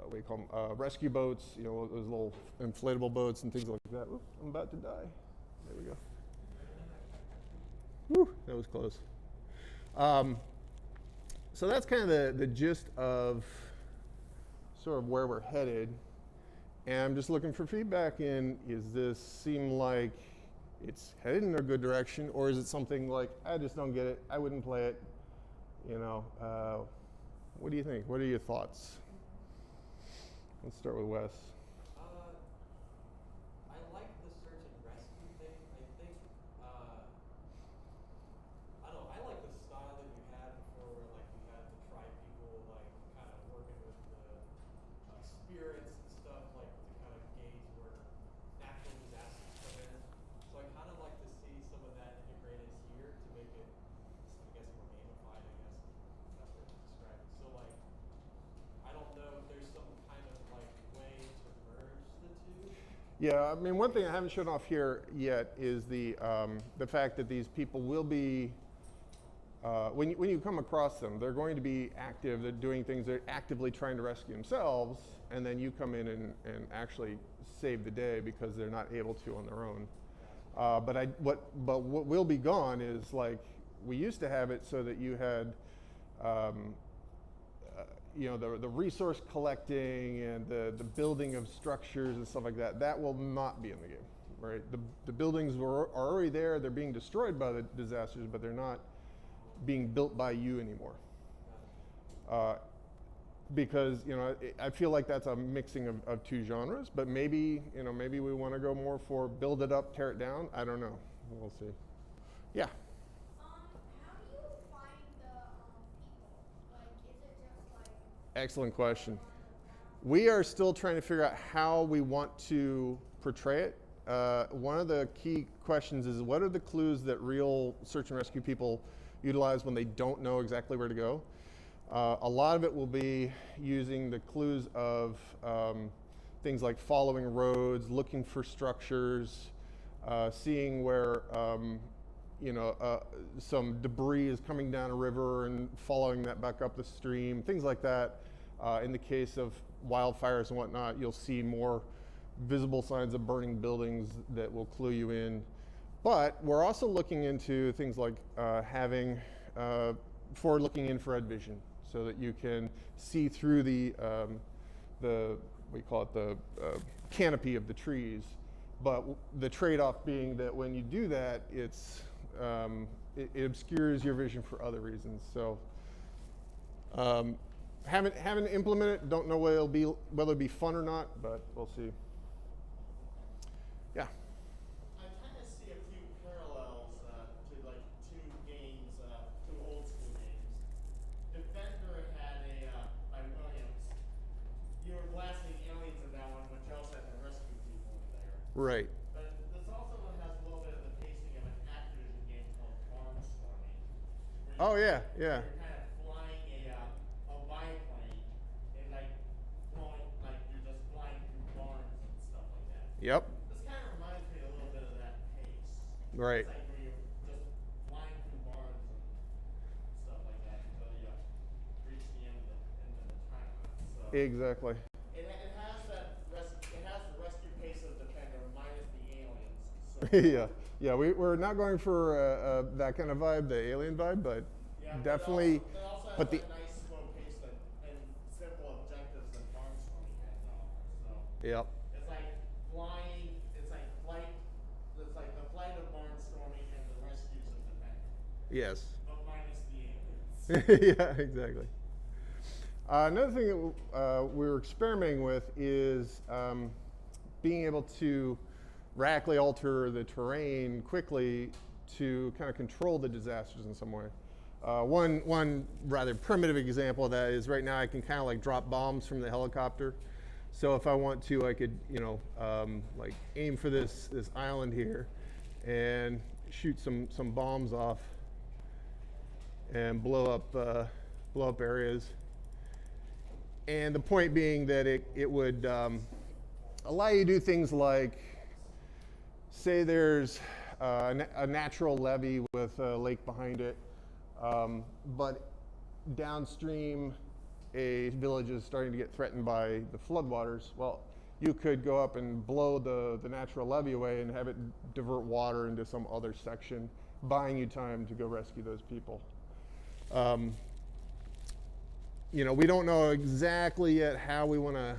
what do you call them? Rescue boats, those little inflatable boats and things like that. Ooh, I'm about to die. There we go. Woo, that was close. So that's kind of the gist of sort of where we're headed. And I'm just looking for feedback in, is this seem like it's headed in a good direction, or is it something like, I just don't get it, I wouldn't play it, what do you think? What are your thoughts? Let's start with Wes. I like the search and rescue thing. I think, I don't know, I like the style that you had before where like you had the tribe people like kind of working with the spirits and stuff like to kind of gauge where natural disasters come in. So I kind of like to see some of that integrated here to make it, I guess, more gamified, I guess. That's what to describe it. So like, I don't know if there's some kind of like way to merge the two. Yeah, I mean, one thing I haven't shown off here yet is the fact that these people will be, when you come across them, they're going to be active, they're doing things, they're actively trying to rescue themselves, and then you come in and actually save the day because they're not able to on their own. But what will be gone is like, we used to have it so that you had um, you know, the resource collecting and the building of structures and stuff like that, that will not be in the game, right? The buildings are already there, they're being destroyed by the disasters, but they're not being built by you anymore. Because, you know, I feel like that's a mixing of two genres, but maybe, you know, maybe we want to go more for build it up, tear it down. I don't know. We'll see. Yeah. How do you find the people? Like, is it just like Excellent question. on the ground? We are still trying to figure out how we want to portray it. One of the key questions is, what are the clues that real search and rescue people utilize when they don't know exactly where to go? A lot of it will be using the clues of things like following roads, looking for structures, seeing where you know, some debris is coming down a river and following that back up the stream, things like that. In the case of wildfires and whatnot, you'll see more visible signs of burning buildings that will clue you in. But we're also looking into things like having forward-looking infrared vision, so that you can see through the we call it the canopy of the trees. But the trade-off being that when you do that, it's it obscures your vision for other reasons. So haven't implemented it. Don't know whether it'll be fun or not, but we'll see. Yeah. I kind of see a few parallels to like two games, two old school games. Defender had by Williams. You were blasting aliens in that one, but you also had to rescue people in there. Right. But this also one has a little bit of the pacing of an Activision game called Barnstorming. Oh yeah, yeah. You're kind of flying a biplane and like blowing, like you're just flying through barns and stuff like that. Yep. This kind of reminds me a little bit of that pace. Right. It's like where you're just flying through barns and stuff like that until you reach the end of the timeline. So Exactly. it has that it has the rescue pace of Defender minus the aliens. So Yeah. Yeah. We're not going for that kind of vibe, the alien vibe, but yeah, definitely. It also has But the that nice slow pace and simple objectives that Barnstorming had to offer. So yep. it's like flying. It's like flight. It's like the flight of Barnstorming and the rescues of Defender, Yes. but minus the aliens. Yeah, exactly. Another thing that we're experimenting with is being able to radically alter the terrain quickly to kind of control the disasters in some way. One rather primitive example of that is right now I can kind of like drop bombs from the helicopter. So if I want to, I could, you know, like aim for this island here and shoot some bombs off and blow up areas. And the point being that it would allow you to do things like, say there's a natural levee with a lake behind it, but downstream a village is starting to get threatened by the floodwaters. Well, you could go up and blow the natural levee away and have it divert water into some other section, buying you time to go rescue those people. You know, we don't know exactly yet how we want to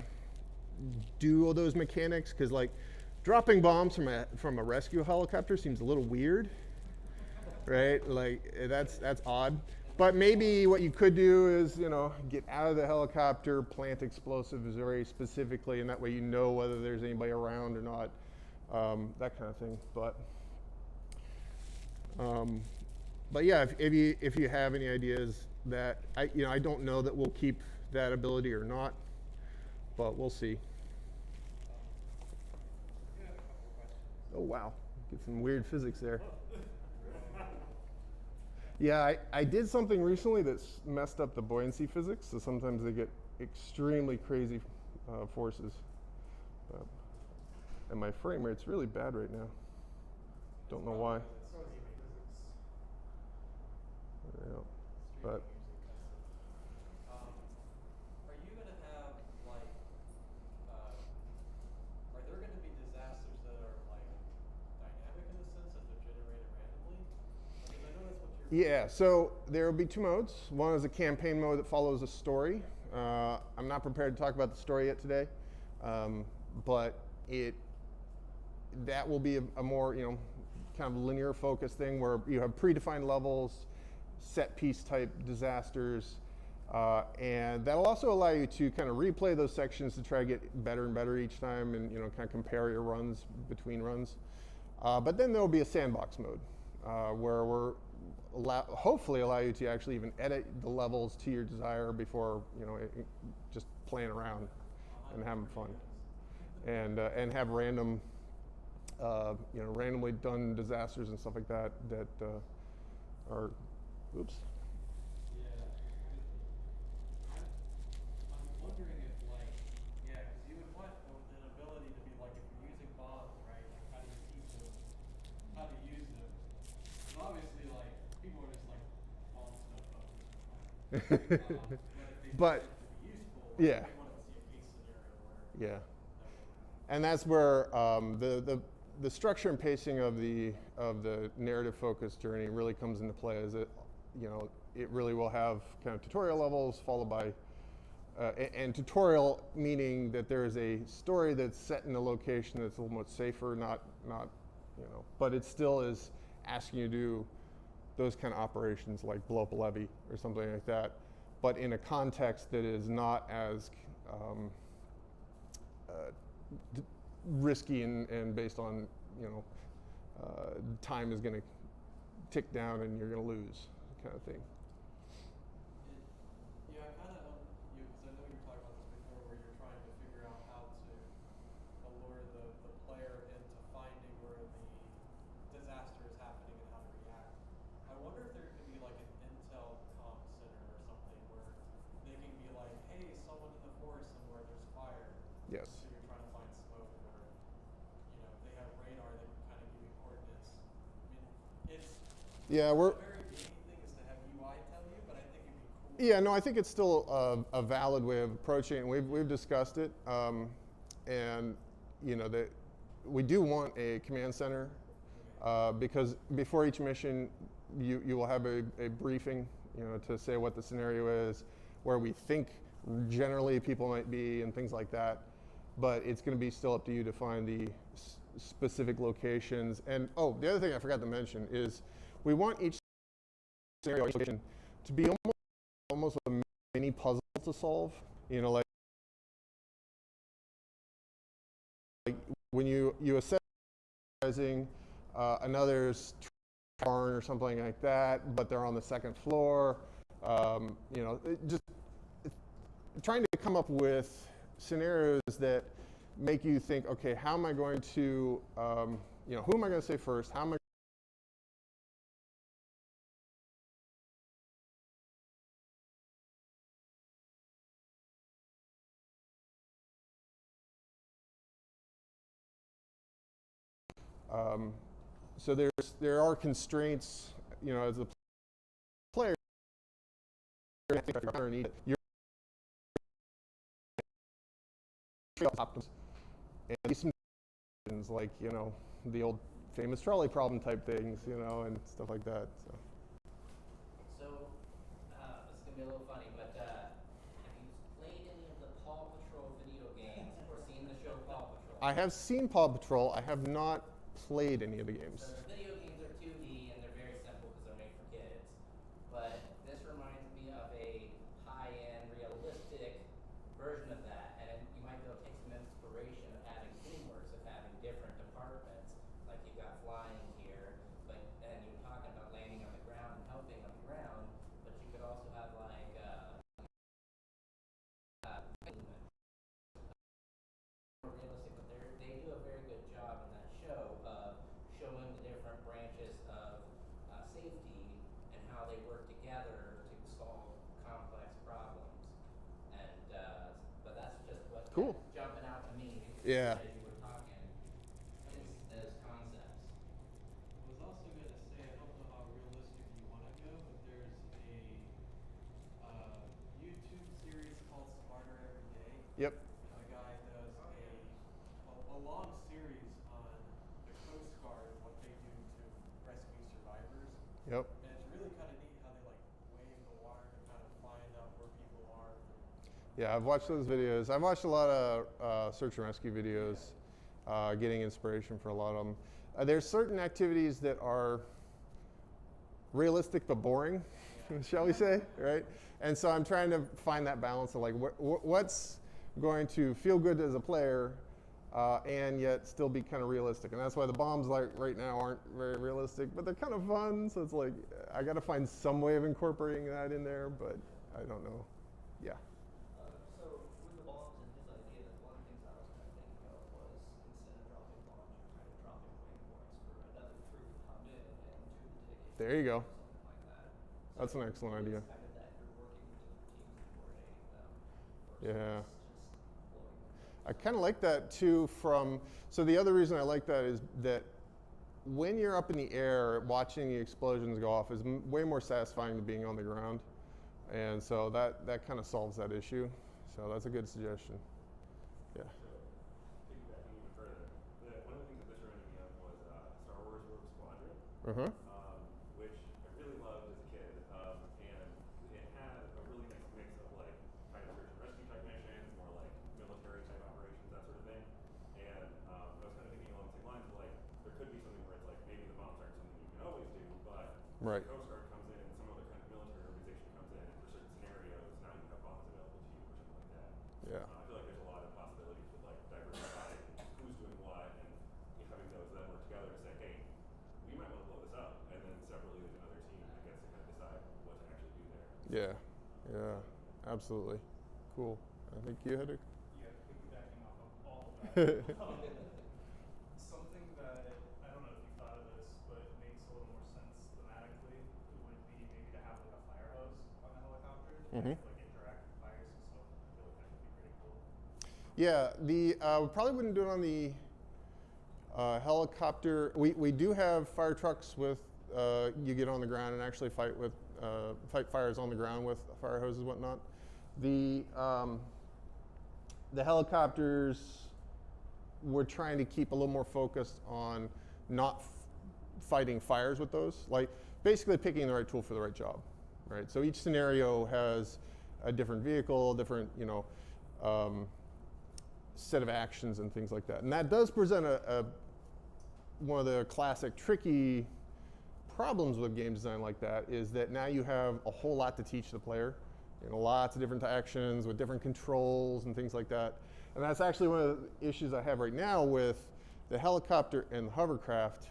do all those mechanics, because like dropping bombs from a rescue helicopter seems a little weird, right? Like that's odd. But maybe what you could do is, you know, get out of the helicopter, plant explosives very specifically, and that way you know whether there's anybody around or not, that kind of thing. But yeah, if you have any ideas that I don't know that we'll keep that ability or not, but we'll see. Oh wow, get some weird physics there. Yeah, I did something recently that's messed up the buoyancy physics, so sometimes they get extremely crazy forces. And my frame rate's really bad right now. Don't know why. Yeah, but Are you going to have, like, are there going to be disasters that are, like, dynamic in the sense that they're generated randomly? Because I know that's what Yeah, so there will be two modes. One is a campaign mode that follows a story. I'm not prepared to talk about the story yet today, but that will be a more, kind of linear focus thing where you have predefined levels, set piece type disasters, and that'll also allow you to kind of replay those sections to try to get better and better each time, and kind of compare your runs between runs. But then there will be a sandbox mode where we're hopefully allow you to actually even edit the levels to your desire before just playing around and having fun, and have random randomly done disasters and stuff like that are oops. I'm wondering if, like, yeah, because you would want an ability to be like, if you're using bombs, right? Like, how do you keep them? How to use them? And obviously, like, people are just like bomb stuff up. But if they find it to be useful, like, Yeah. they want to see a case scenario where Yeah. that would. And that's where the structure and pacing of the narrative focused journey really comes into play. Is it it really will have kind of tutorial levels followed by and tutorial meaning that there is a story that's set in a location that's a little much safer, not but it still is asking you to do those kind of operations like blow up a levee or something like that, but in a context that is not as risky and based on time is going to tick down and you're going to lose kind of thing. Yeah, I kind of, because I know you talked about this before, where you're trying to figure out how to allure the player into finding where the disaster is happening and how to react. I wonder if there could be like an intel comm center or something where they can be like, hey, someone in the forest somewhere, there's fire. Yes. So you're trying to find smoke, or they have radar that can kind of give you coordinates. I mean, it's Yeah, a very gaming thing is to have UI tell you, but I think it'd be cool. Yeah, no, I think it's still a valid way of approaching it. We've discussed it, and that we do want a command center because before each mission, you will have a briefing, to say what the scenario is, where we think generally people might be, and things like that. But it's going to be still up to you to find the specific locations. And the other thing I forgot to mention is we want each scenario location to be almost a mini puzzle to solve. Like when you assess another's barn or something like that, but they're on the second floor. Just trying to come up with scenarios that make you think, okay, how am I going to, who am I going to say first? How am I so there are constraints, as a player, you're and these things like the old famous trolley problem type things, and stuff like that. So. So, this is gonna be a little funny, but have you played any of the Paw Patrol video games or seen the show Paw Patrol? I have seen Paw Patrol. I have not played any of the games. So the video games are 2D and they're very simple because they're made for kids. But this reminds me of a high-end, realistic version of that, and you might be able to take some inspiration of having teamworks, of having different departments. Like you've got flying here, and you're talking about landing on the ground and helping on the ground, but you could also have like more realistic, but they do a very good job in that show of showing the different branches of safety and how they work together to solve complex problems. And but that's just what Cool. kept jumping out to me Yeah. as you were talking. Is those concepts. I was also going to say, I don't know how realistic you want to go, but there's a YouTube series called Smarter Every Day. Yep. And the guy does a long series on the Coast Guard and what they do to rescue survivors. Yep. And it's really kind of neat how they like wave the water to kind of find out where people are. Yeah, I've watched those videos. I've watched a lot of search and rescue videos, getting inspiration for a lot of them. There's certain activities that are realistic but boring, shall we say, right? And so I'm trying to find that balance of like what's going to feel good as a player and yet still be kind of realistic. And that's why the bombs like right now aren't very realistic, but they're kind of fun. So it's like I got to find some way of incorporating that in there, but I don't know. Yeah. So with the bombs and his idea, one of the things I was kind of thinking of was instead of dropping bombs, you're kind of dropping waypoints for another crew to come in and do the dedication. There you go. Or something like that. That's an excellent idea. It's kind of that you're working with different teams and coordinating them. Yeah. Versus just blowing them. I kind of like that too so the other reason I like that is that when you're up in the air, watching the explosions go off is way more satisfying than being on the ground. And so that kind of solves that issue. So that's a good suggestion. Yeah. So, piggybacking even further, one of the things that this reminded me of was Star Wars Rogue Squadron, Uh-huh. which I really loved as a kid, and it had a really nice mix of like kind of search and rescue type missions, more like military type operations, that sort of thing. And I was kind of thinking along the same lines of like there could be something where it's like maybe the bombs aren't something you can always do, but Right. the Coast Guard comes in, some other kind of military organization comes in, and for certain scenarios, now you have bombs available to you or something like that. Yeah. I feel like there's a lot of possibilities with like diversifying who's doing what and having those that work together to say, hey, we might want to blow this up, and then separately there's another team that gets to kind of decide what to actually do there. Yeah. Yeah. Absolutely. Cool. I think you had a. Yeah, piggybacking off of all of that. Something that, I don't know if you thought of this, but it makes a little more sense thematically would be maybe to have like a fire hose on the helicopter to Mhm. like interact with fires and stuff. I feel like that would be pretty cool. Yeah, we probably wouldn't do it on the helicopter. We do have fire trucks with you get on the ground and actually fight fires on the ground with fire hoses and whatnot. The helicopters we're trying to keep a little more focused on not fighting fires with those, like basically picking the right tool for the right job, right? So each scenario has a different vehicle, different set of actions and things like that. And that does present one of the classic tricky problems with game design like that is that now you have a whole lot to teach the player. Lots of different actions with different controls and things like that. And that's actually one of the issues I have right now with the helicopter and the hovercraft.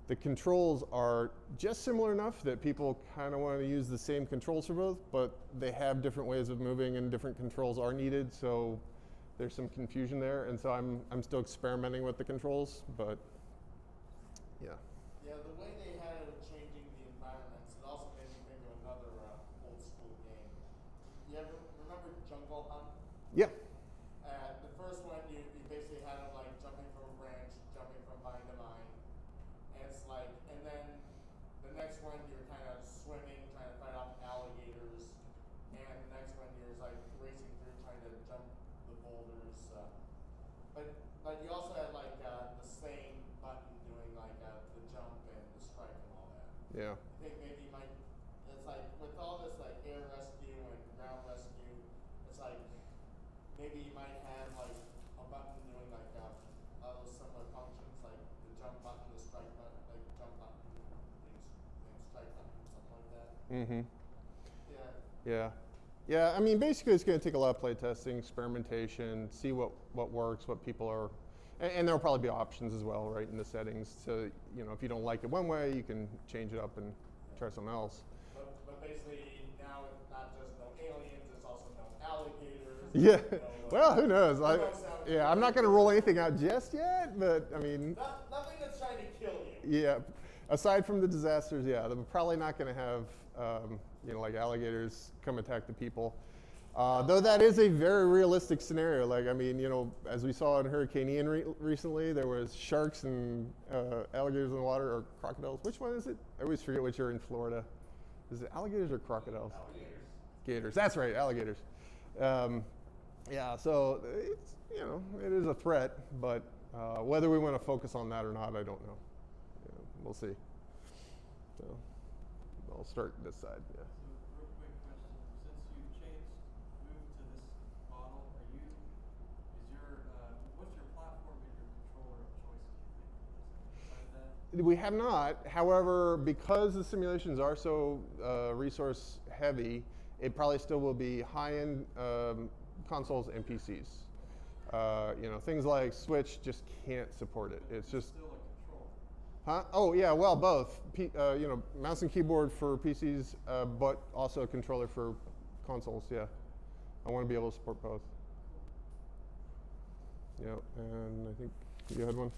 The controls are just similar enough that people kind of want to use the same controls for both, but they have different ways of moving and different controls are needed. So there's some confusion there, and so I'm still experimenting with the controls, but yeah. Yeah, the way they had it changing the environments, it also made me think of another old school game. You ever remember Jungle Hunt? Yeah. The first one, you basically had it like jumping from a branch, jumping from vine to vine. And it's like, and then the next one, you're kind of swimming, trying to fight off alligators. And the next one, you're like racing through, trying to jump the boulders. But you also had like the same button doing like the jump and the strike and all that. Yeah. I think maybe you might, it's like with all this like air rescue and ground rescue, it's like maybe you might have like a button doing like those similar functions, like the jump button, the strike button, like jump button, and strike button, something like that. Mm-hmm. Yeah. Yeah. Yeah, I mean, basically it's going to take a lot of play testing, experimentation, see what works, what people are, and there'll probably be options as well, right, in the settings. So, if you don't like it one way, you can change it up and try something else. But basically now it's not just no aliens, it's also no alligators. Yeah. Well, who knows? Yeah, I'm not going to rule anything out just yet, but I mean. Nothing that's trying to kill you. Yeah. Aside from the disasters, yeah, they're probably not going to have, like alligators come attack the people. Though that is a very realistic scenario. Like, I mean, as we saw in Hurricane Ian recently, there was sharks and alligators in the water, or crocodiles. Which one is it? I always forget which are in Florida. Is it alligators or crocodiles? Alligators. Gators. That's right, alligators. Yeah, so it's, it is a threat, but whether we want to focus on that or not, I don't know. We'll see. So, I'll start this side. Yeah. So, real quick question: since you've moved to this model, what's your platform and your controller of choice? Do you think for this? Besides that? We have not. However, because the simulations are so resource heavy, it probably still will be high-end consoles and PCs. Things like Switch just can't support it. It's just Still a controller. Huh? Oh yeah, well both. Mouse and keyboard for PCs, but also a controller for consoles. Yeah, I want to be able to support both. Yeah, and I think you had one.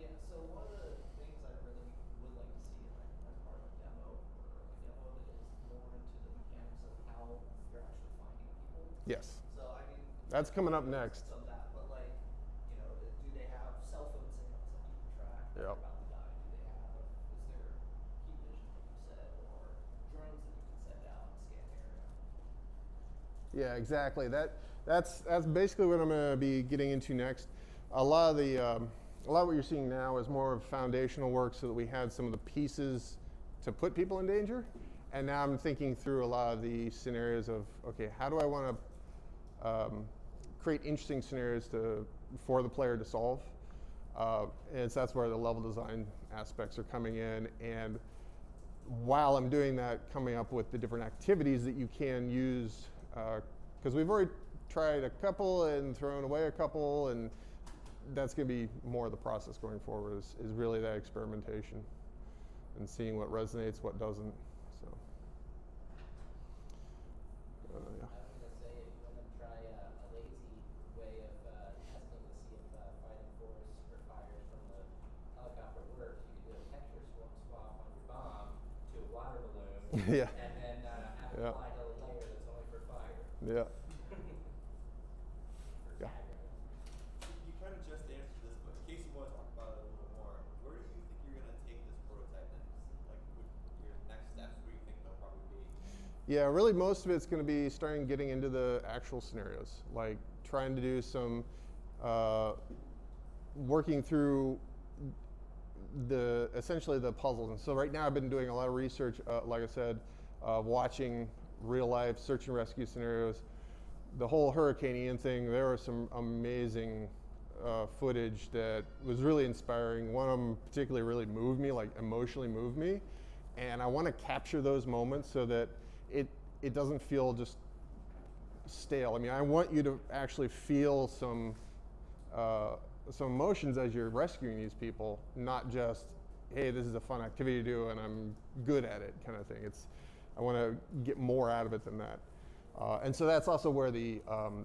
Yeah, so one of the things I really would like to see as part of a demo or a demo is more into the mechanics of how you're actually finding people. Yes, So I mean, that's coming up next. some of that, but like, do they have cell phone signals that keep track that Yep. they're about to die? Do they have, is there heat vision, like you said, or drones that you can send out and scan the area? Yeah, exactly. That's basically what I'm going to be getting into next. A lot of what you're seeing now is more of foundational work, so that we had some of the pieces to put people in danger. And now I'm thinking through a lot of the scenarios of, okay, how do I want to create interesting scenarios for the player to solve? And so that's where the level design aspects are coming in. And while I'm doing that, coming up with the different activities that you can use, because we've already tried a couple and thrown away a couple, and that's going to be more of the process going forward is really that experimentation and seeing what resonates, what doesn't. So, yeah. I was going to say, if you want to try a lazy way of testing to see if fighting force or fires from the helicopter works, you could do a texture swap on your bomb to a water balloon, Yeah. and then have it Yeah. fly to a layer that's only for fire. Yeah. Or Yeah. You kind of just answered this, but in case you want to talk about it a little more, where do you think you're going to take this prototype next? Like, with your next steps, where do you think they'll probably be? Yeah, really most of it's going to be starting getting into the actual scenarios, like trying to do some working through essentially the puzzles. And so right now I've been doing a lot of research, like I said, watching real life search and rescue scenarios. The whole Hurricane Ian thing, there was some amazing footage that was really inspiring. One of them particularly really moved me, like emotionally moved me. And I want to capture those moments so that it doesn't feel just stale. I mean, I want you to actually feel some emotions as you're rescuing these people, not just, hey, this is a fun activity to do and I'm good at it kind of thing. I want to get more out of it than that. And so that's also where the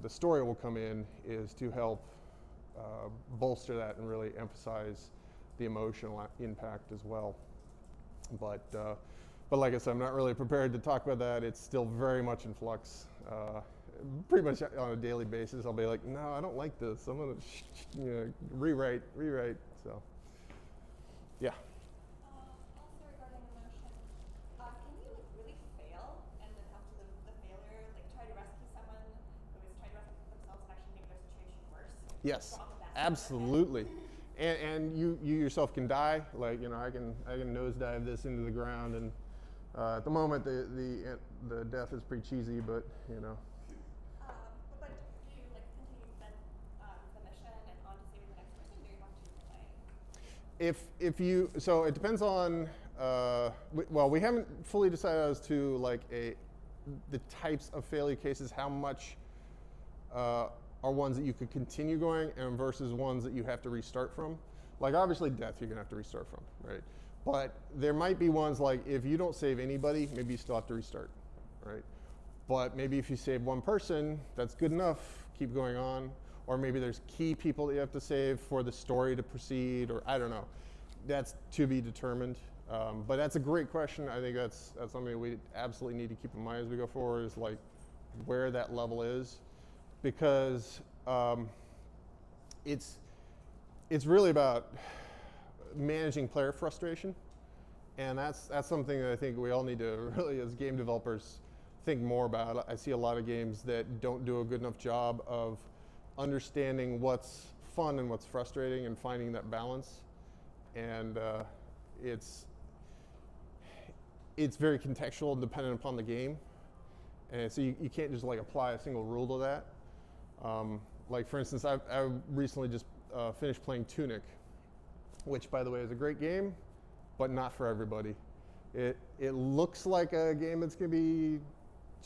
story will come in, is to help bolster that and really emphasize the emotional impact as well. But like I said, I'm not really prepared to talk about that. It's still very much in flux. Pretty much on a daily basis, I'll be like, no, I don't like this. I'm gonna rewrite. So, yeah. Also regarding emotion, can you really fail and then after the failure, try to rescue someone who is trying to rescue themselves and actually make their situation worse? Yes, So on the best absolutely. And you yourself can die. Like, I can nosedive this into the ground, and at the moment the death is pretty cheesy, but But do you continue then the mission and on to saving the next person? Do you have to play? So it depends on. We haven't fully decided as to the types of failure cases, how much are ones that you could continue going and versus ones that you have to restart from. Like obviously death you're gonna have to restart from, right? But there might be ones like if you don't save anybody, maybe you still have to restart, right? But maybe if you save one person, that's good enough, keep going on. Or maybe there's key people that you have to save for the story to proceed, or I don't know. That's to be determined. But that's a great question. I think that's something we absolutely need to keep in mind as we go forward, is like where that level is. Because it's really about managing player frustration, and that's something that I think we all need to really, as game developers, think more about. I see a lot of games that don't do a good enough job of understanding what's fun and what's frustrating and finding that balance, and it's very contextual and dependent upon the game. And so you can't just like apply a single rule to that. Like for instance, I recently just finished playing Tunic, which by the way is a great game, but not for everybody. It looks like a game that's gonna be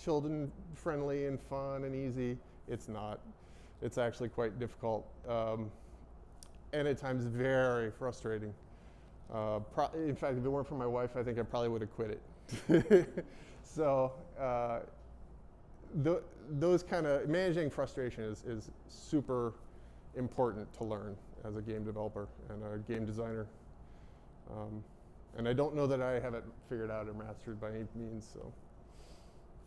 children friendly and fun and easy. It's not. It's actually quite difficult, and at times very frustrating. In fact, if it weren't for my wife, I think I probably would have quit it. So those kind of managing frustration is super important to learn as a game developer and a game designer. And I don't know that I have it figured out or mastered by any means. So,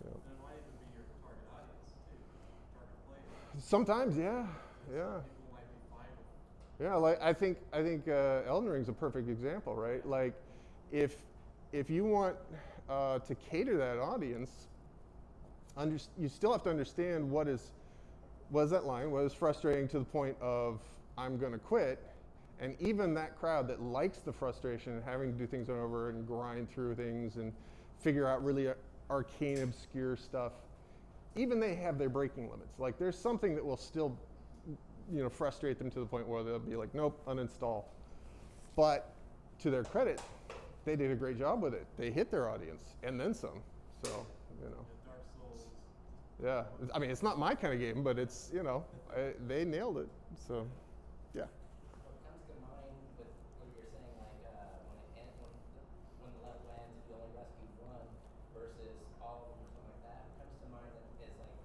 yeah. And it might even be your target audience too, target players. Sometimes, yeah, yeah. Some people might be fine with it. Yeah, like I think Elden Ring's a perfect example, right? Like, if you want to cater to that audience, you still have to understand what is that line, what is frustrating to the point of I'm going to quit, and even that crowd that likes the frustration and having to do things over and grind through things and figure out really arcane, obscure stuff, even they have their breaking limits. Like, there's something that will still frustrate them to the point where they'll be like, nope, uninstall. But to their credit, they did a great job with it. They hit their audience and then some. So, Dark Souls. yeah. I mean, it's not my kind of game, but it's, they nailed it. So, yeah. What comes to mind with what you're saying, like when the level ends, you only rescue one versus all of them or something like that. What comes to mind is like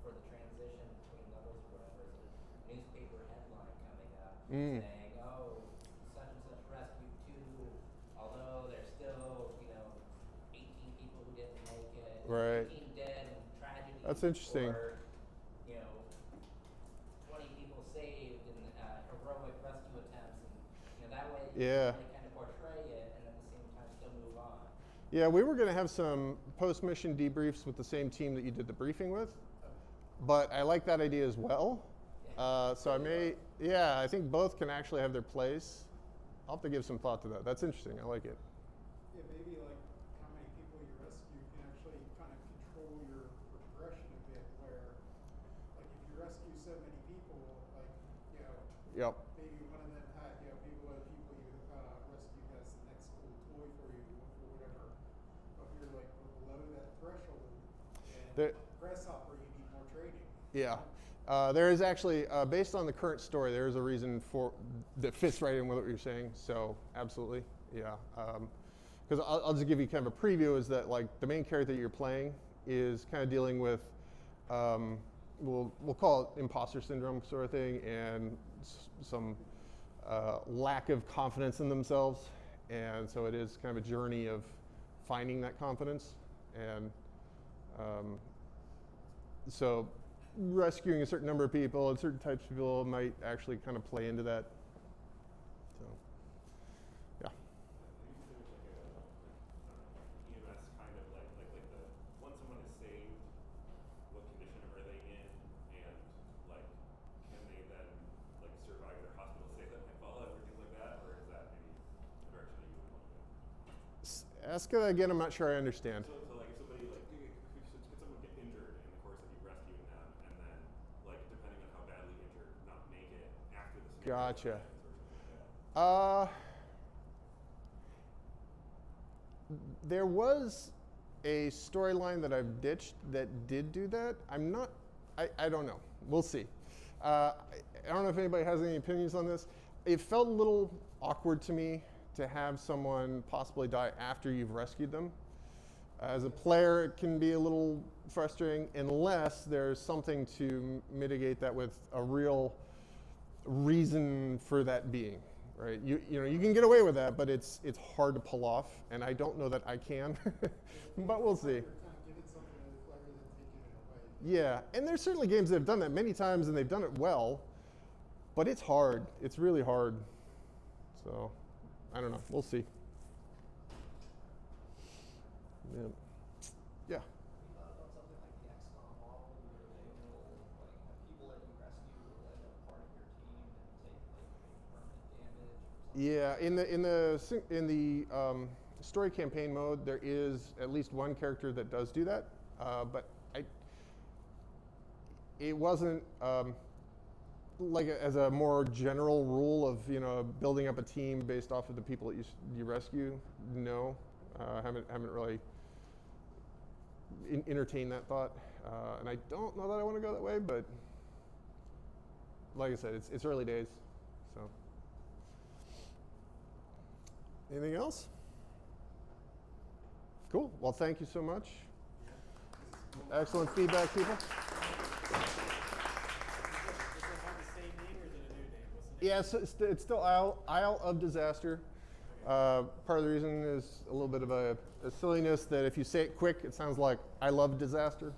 for the transition between levels or whatever, is a newspaper headline coming up saying, oh, such and such rescued two, although there's still 18 people who didn't make it, Right. 18 dead in tragedy. That's interesting. Or, 20 people saved in heroic rescue attempts, and that way you Yeah. can really kind of portray it and at the same time still move on. Yeah, we were going to have some post-mission debriefs with the same team that you did the briefing with, but I like that idea as well. So I think both can actually have their place. I'll have to give some thought to that. That's interesting. I like it. Yeah, maybe like how many people you rescue can actually kind of control your progression a bit, where like if you rescue so many people, like, Yep. maybe one of them had, maybe one of the people you rescued has the next cool toy for you or whatever. But if you're like below that threshold, and grasshopper, you need more training. Yeah. There is actually, based on the current story, there is a reason that fits right in with what you're saying. So absolutely, yeah. Because I'll just give you kind of a preview. Is that like the main character that you're playing is kind of dealing with, we'll call it imposter syndrome sort of thing, and some lack of confidence in themselves. And so it is kind of a journey of finding that confidence. And so rescuing a certain number of people and certain types of people might actually kind of play into that. So, yeah. Maybe there's like EMS kind of like the once someone is saved, what condition are they in, and like can they then like survive their hospital stay that might follow or things like that, or is that maybe the direction that you would want to go? Ask it again. I'm not sure I understand. So like if somebody could someone get injured in the course of you rescuing them, and then like depending on how badly injured, not make it after the scenario Gotcha. ends or something like that. There was a storyline that I've ditched that did do that. I don't know. We'll see. I don't know if anybody has any opinions on this. It felt a little awkward to me to have someone possibly die after you've rescued them. As a player, it can be a little frustrating unless there's something to mitigate that with a real reason for that being, right? You can get away with that, but it's hard to pull off, and I don't know that I can, but we'll see. You're kind of giving something to the player than taking it away. Yeah, and there's certainly games that have done that many times, and they've done it well, but it's hard. It's really hard. So, I don't know. We'll see. Yeah. Yeah. Have you thought about something like the XCOM model, where they will like have people that you rescue will end up part of your team and take like permanent damage or something? Yeah, in the story campaign mode, there is at least one character that does do that, but it wasn't like as a more general rule of building up a team based off of the people that you rescue. No, haven't really entertained that thought, and I don't know that I want to go that way, but like I said, it's early days, so. Anything else? Cool. Well, thank you so much. Excellent feedback, people. Does it have the same name or is it a new name? What's the name? Yeah, so it's still Isle of Disaster. Part of the reason is a little bit of a silliness that if you say it quick, it sounds like I love disaster.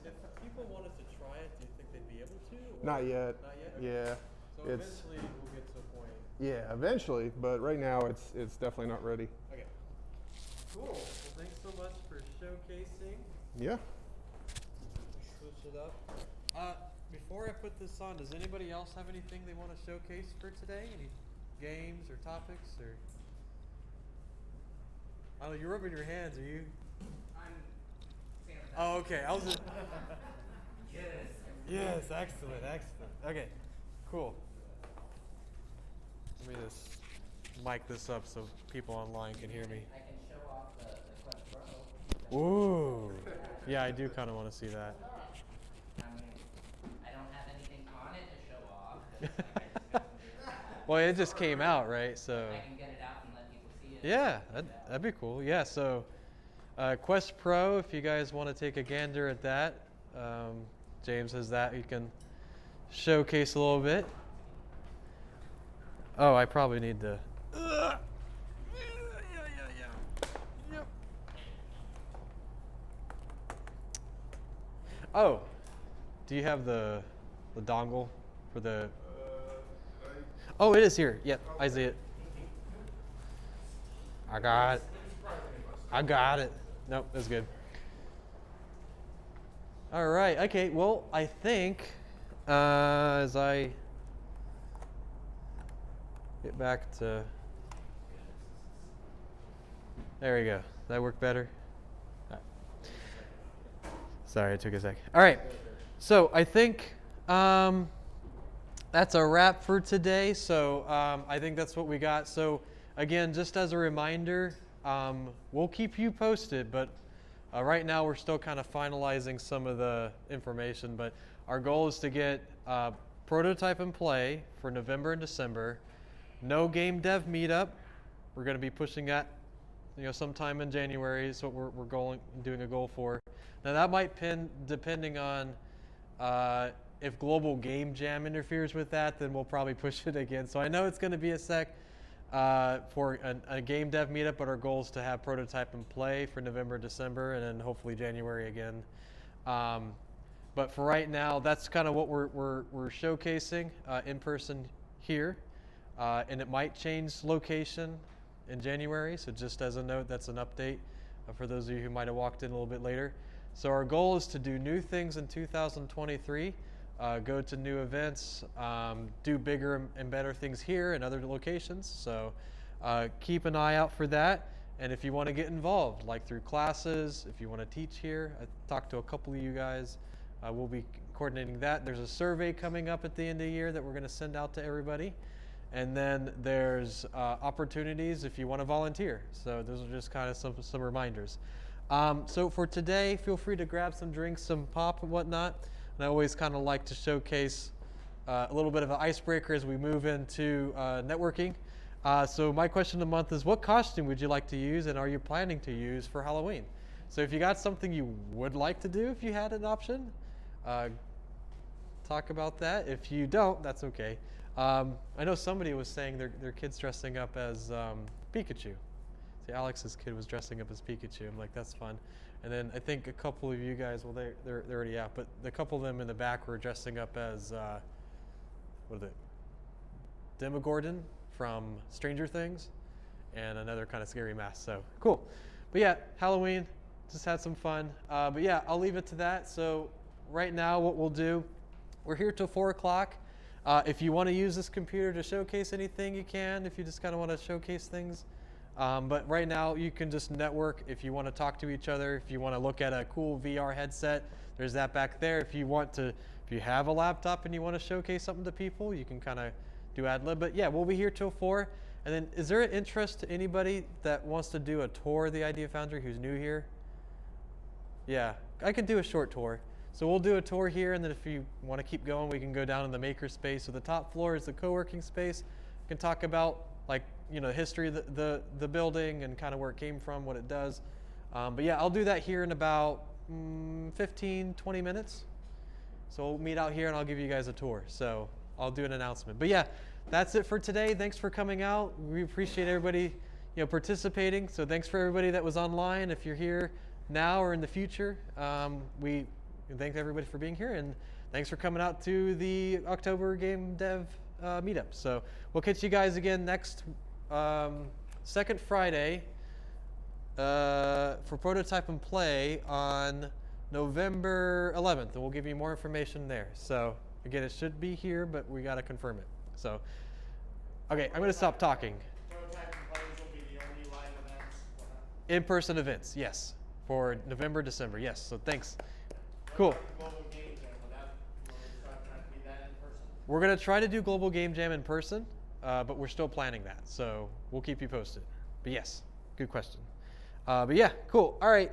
If people wanted to try it, do you think they'd be able to? Or Not yet. Not yet? Yeah. So It's, eventually we'll get to a point. yeah, eventually, but right now it's definitely not ready. Okay. Cool. Well, thanks so much for showcasing. Yeah. Switch it up. Before I put this on, does anybody else have anything they want to showcase for today? Any games or topics or? Oh, you're rubbing your hands. Are you? I'm Sam. Oh, okay. I was just. Yes. Yes, excellent, excellent. Okay, cool. Let me just mic this up so people online can hear me. I can show off the Quest Pro. Ooh. Yeah, I do kind of want to see that. I mean, I don't have anything on it to show off. 'Cause, like, I just got some new apps. Well, it just came out, right? So. I can get it out and let people see it. Yeah, that'd be cool. Yeah, so Quest Pro, if you guys want to take a gander at that, James has that. You can showcase a little bit. Oh, I probably need to. Yeah. Yep. Oh, do you have the dongle for the? Oh, it is here. Yep, I see it. I got it. I got it. Nope, that's good. All right. Okay. Well, I think as I get back to, there we go. That worked better. All right. Sorry, it took a sec. All right. So I think that's a wrap for today. So I think that's what we got. So again, just as a reminder, we'll keep you posted, but right now we're still kind of finalizing some of the information, but our goal is to get prototype and play for November and December. No GameDev Meetup. We're going to be pushing that sometime in January is what we're doing a goal for. Now that might depending on if Global Game Jam interferes with that, then we'll probably push it again. So I know it's going to be a sec for a GameDev Meetup, but our goal is to have prototype and play for November, December, and then hopefully January again. But for right now, that's kind of what we're showcasing in person here, and it might change location in January. So just as a note, that's an update for those of you who might have walked in a little bit later. So our goal is to do new things in 2023. Go to new events, do bigger and better things here and other locations. So keep an eye out for that. And if you want to get involved, like through classes, if you want to teach here, I talked to a couple of you guys. We'll be coordinating that. There's a survey coming up at the end of the year that we're going to send out to everybody. And then there's opportunities if you want to volunteer. So those are just kind of some reminders. So for today, feel free to grab some drinks, some pop and whatnot. And I always kind of like to showcase a little bit of an icebreaker as we move into networking. So my question of the month is, what costume would you like to use and are you planning to use for Halloween? So if you got something you would like to do if you had an option, talk about that. If you don't, that's okay. I know somebody was saying their kid's dressing up as Pikachu. See, Alex's kid was dressing up as Pikachu. I'm like, that's fun. And then I think a couple of you guys, well, they're already out, but the couple of them in the back were dressing up as, what is it? Demogorgon from Stranger Things, and another kind of scary mask. So cool. But yeah, Halloween, just had some fun. But yeah, I'll leave it to that. So right now, what we'll do, we're here till 4 o'clock. If you want to use this computer to showcase anything, you can. If you just kind of want to showcase things, But right now, you can just network if you want to talk to each other. If you want to look at a cool VR headset, there's that back there. If you have a laptop and you want to showcase something to people, you can kind of do ad lib. But yeah, we'll be here till 4. And then, is there an interest to anybody that wants to do a tour of the Idea Foundry who's new here? Yeah, I could do a short tour. So we'll do a tour here, and then if you want to keep going, we can go down in the maker space. So the top floor is the co-working space. We can talk about the history of the building and kind of where it came from, what it does. But yeah, I'll do that here in about 15, 20 minutes. So we'll meet out here and I'll give you guys a tour. So I'll do an announcement. But yeah, that's it for today. Thanks for coming out. We appreciate everybody participating. So thanks for everybody that was online. If you're here now or in the future, we thank everybody for being here, and thanks for coming out to the October GameDev Meetup. So we'll catch you guys again next second Friday for Prototype and Play on November 11th, and we'll give you more information there. So again, it should be here, but we got to confirm it. So, okay, I'm going to stop talking. Prototype and Plays will be the only live events. In-person events, yes, for November, December, yes. So thanks. Cool. Global Game Jam, will we try to be that in person? We're going to try to do Global Game Jam in person, but we're still planning that. So we'll keep you posted. But yes, good question. But yeah, cool. All right.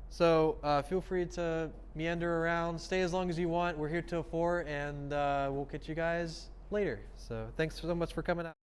So feel free to meander around. Stay as long as you want. We're here till 4, and we'll catch you guys later. So thanks so much for coming out.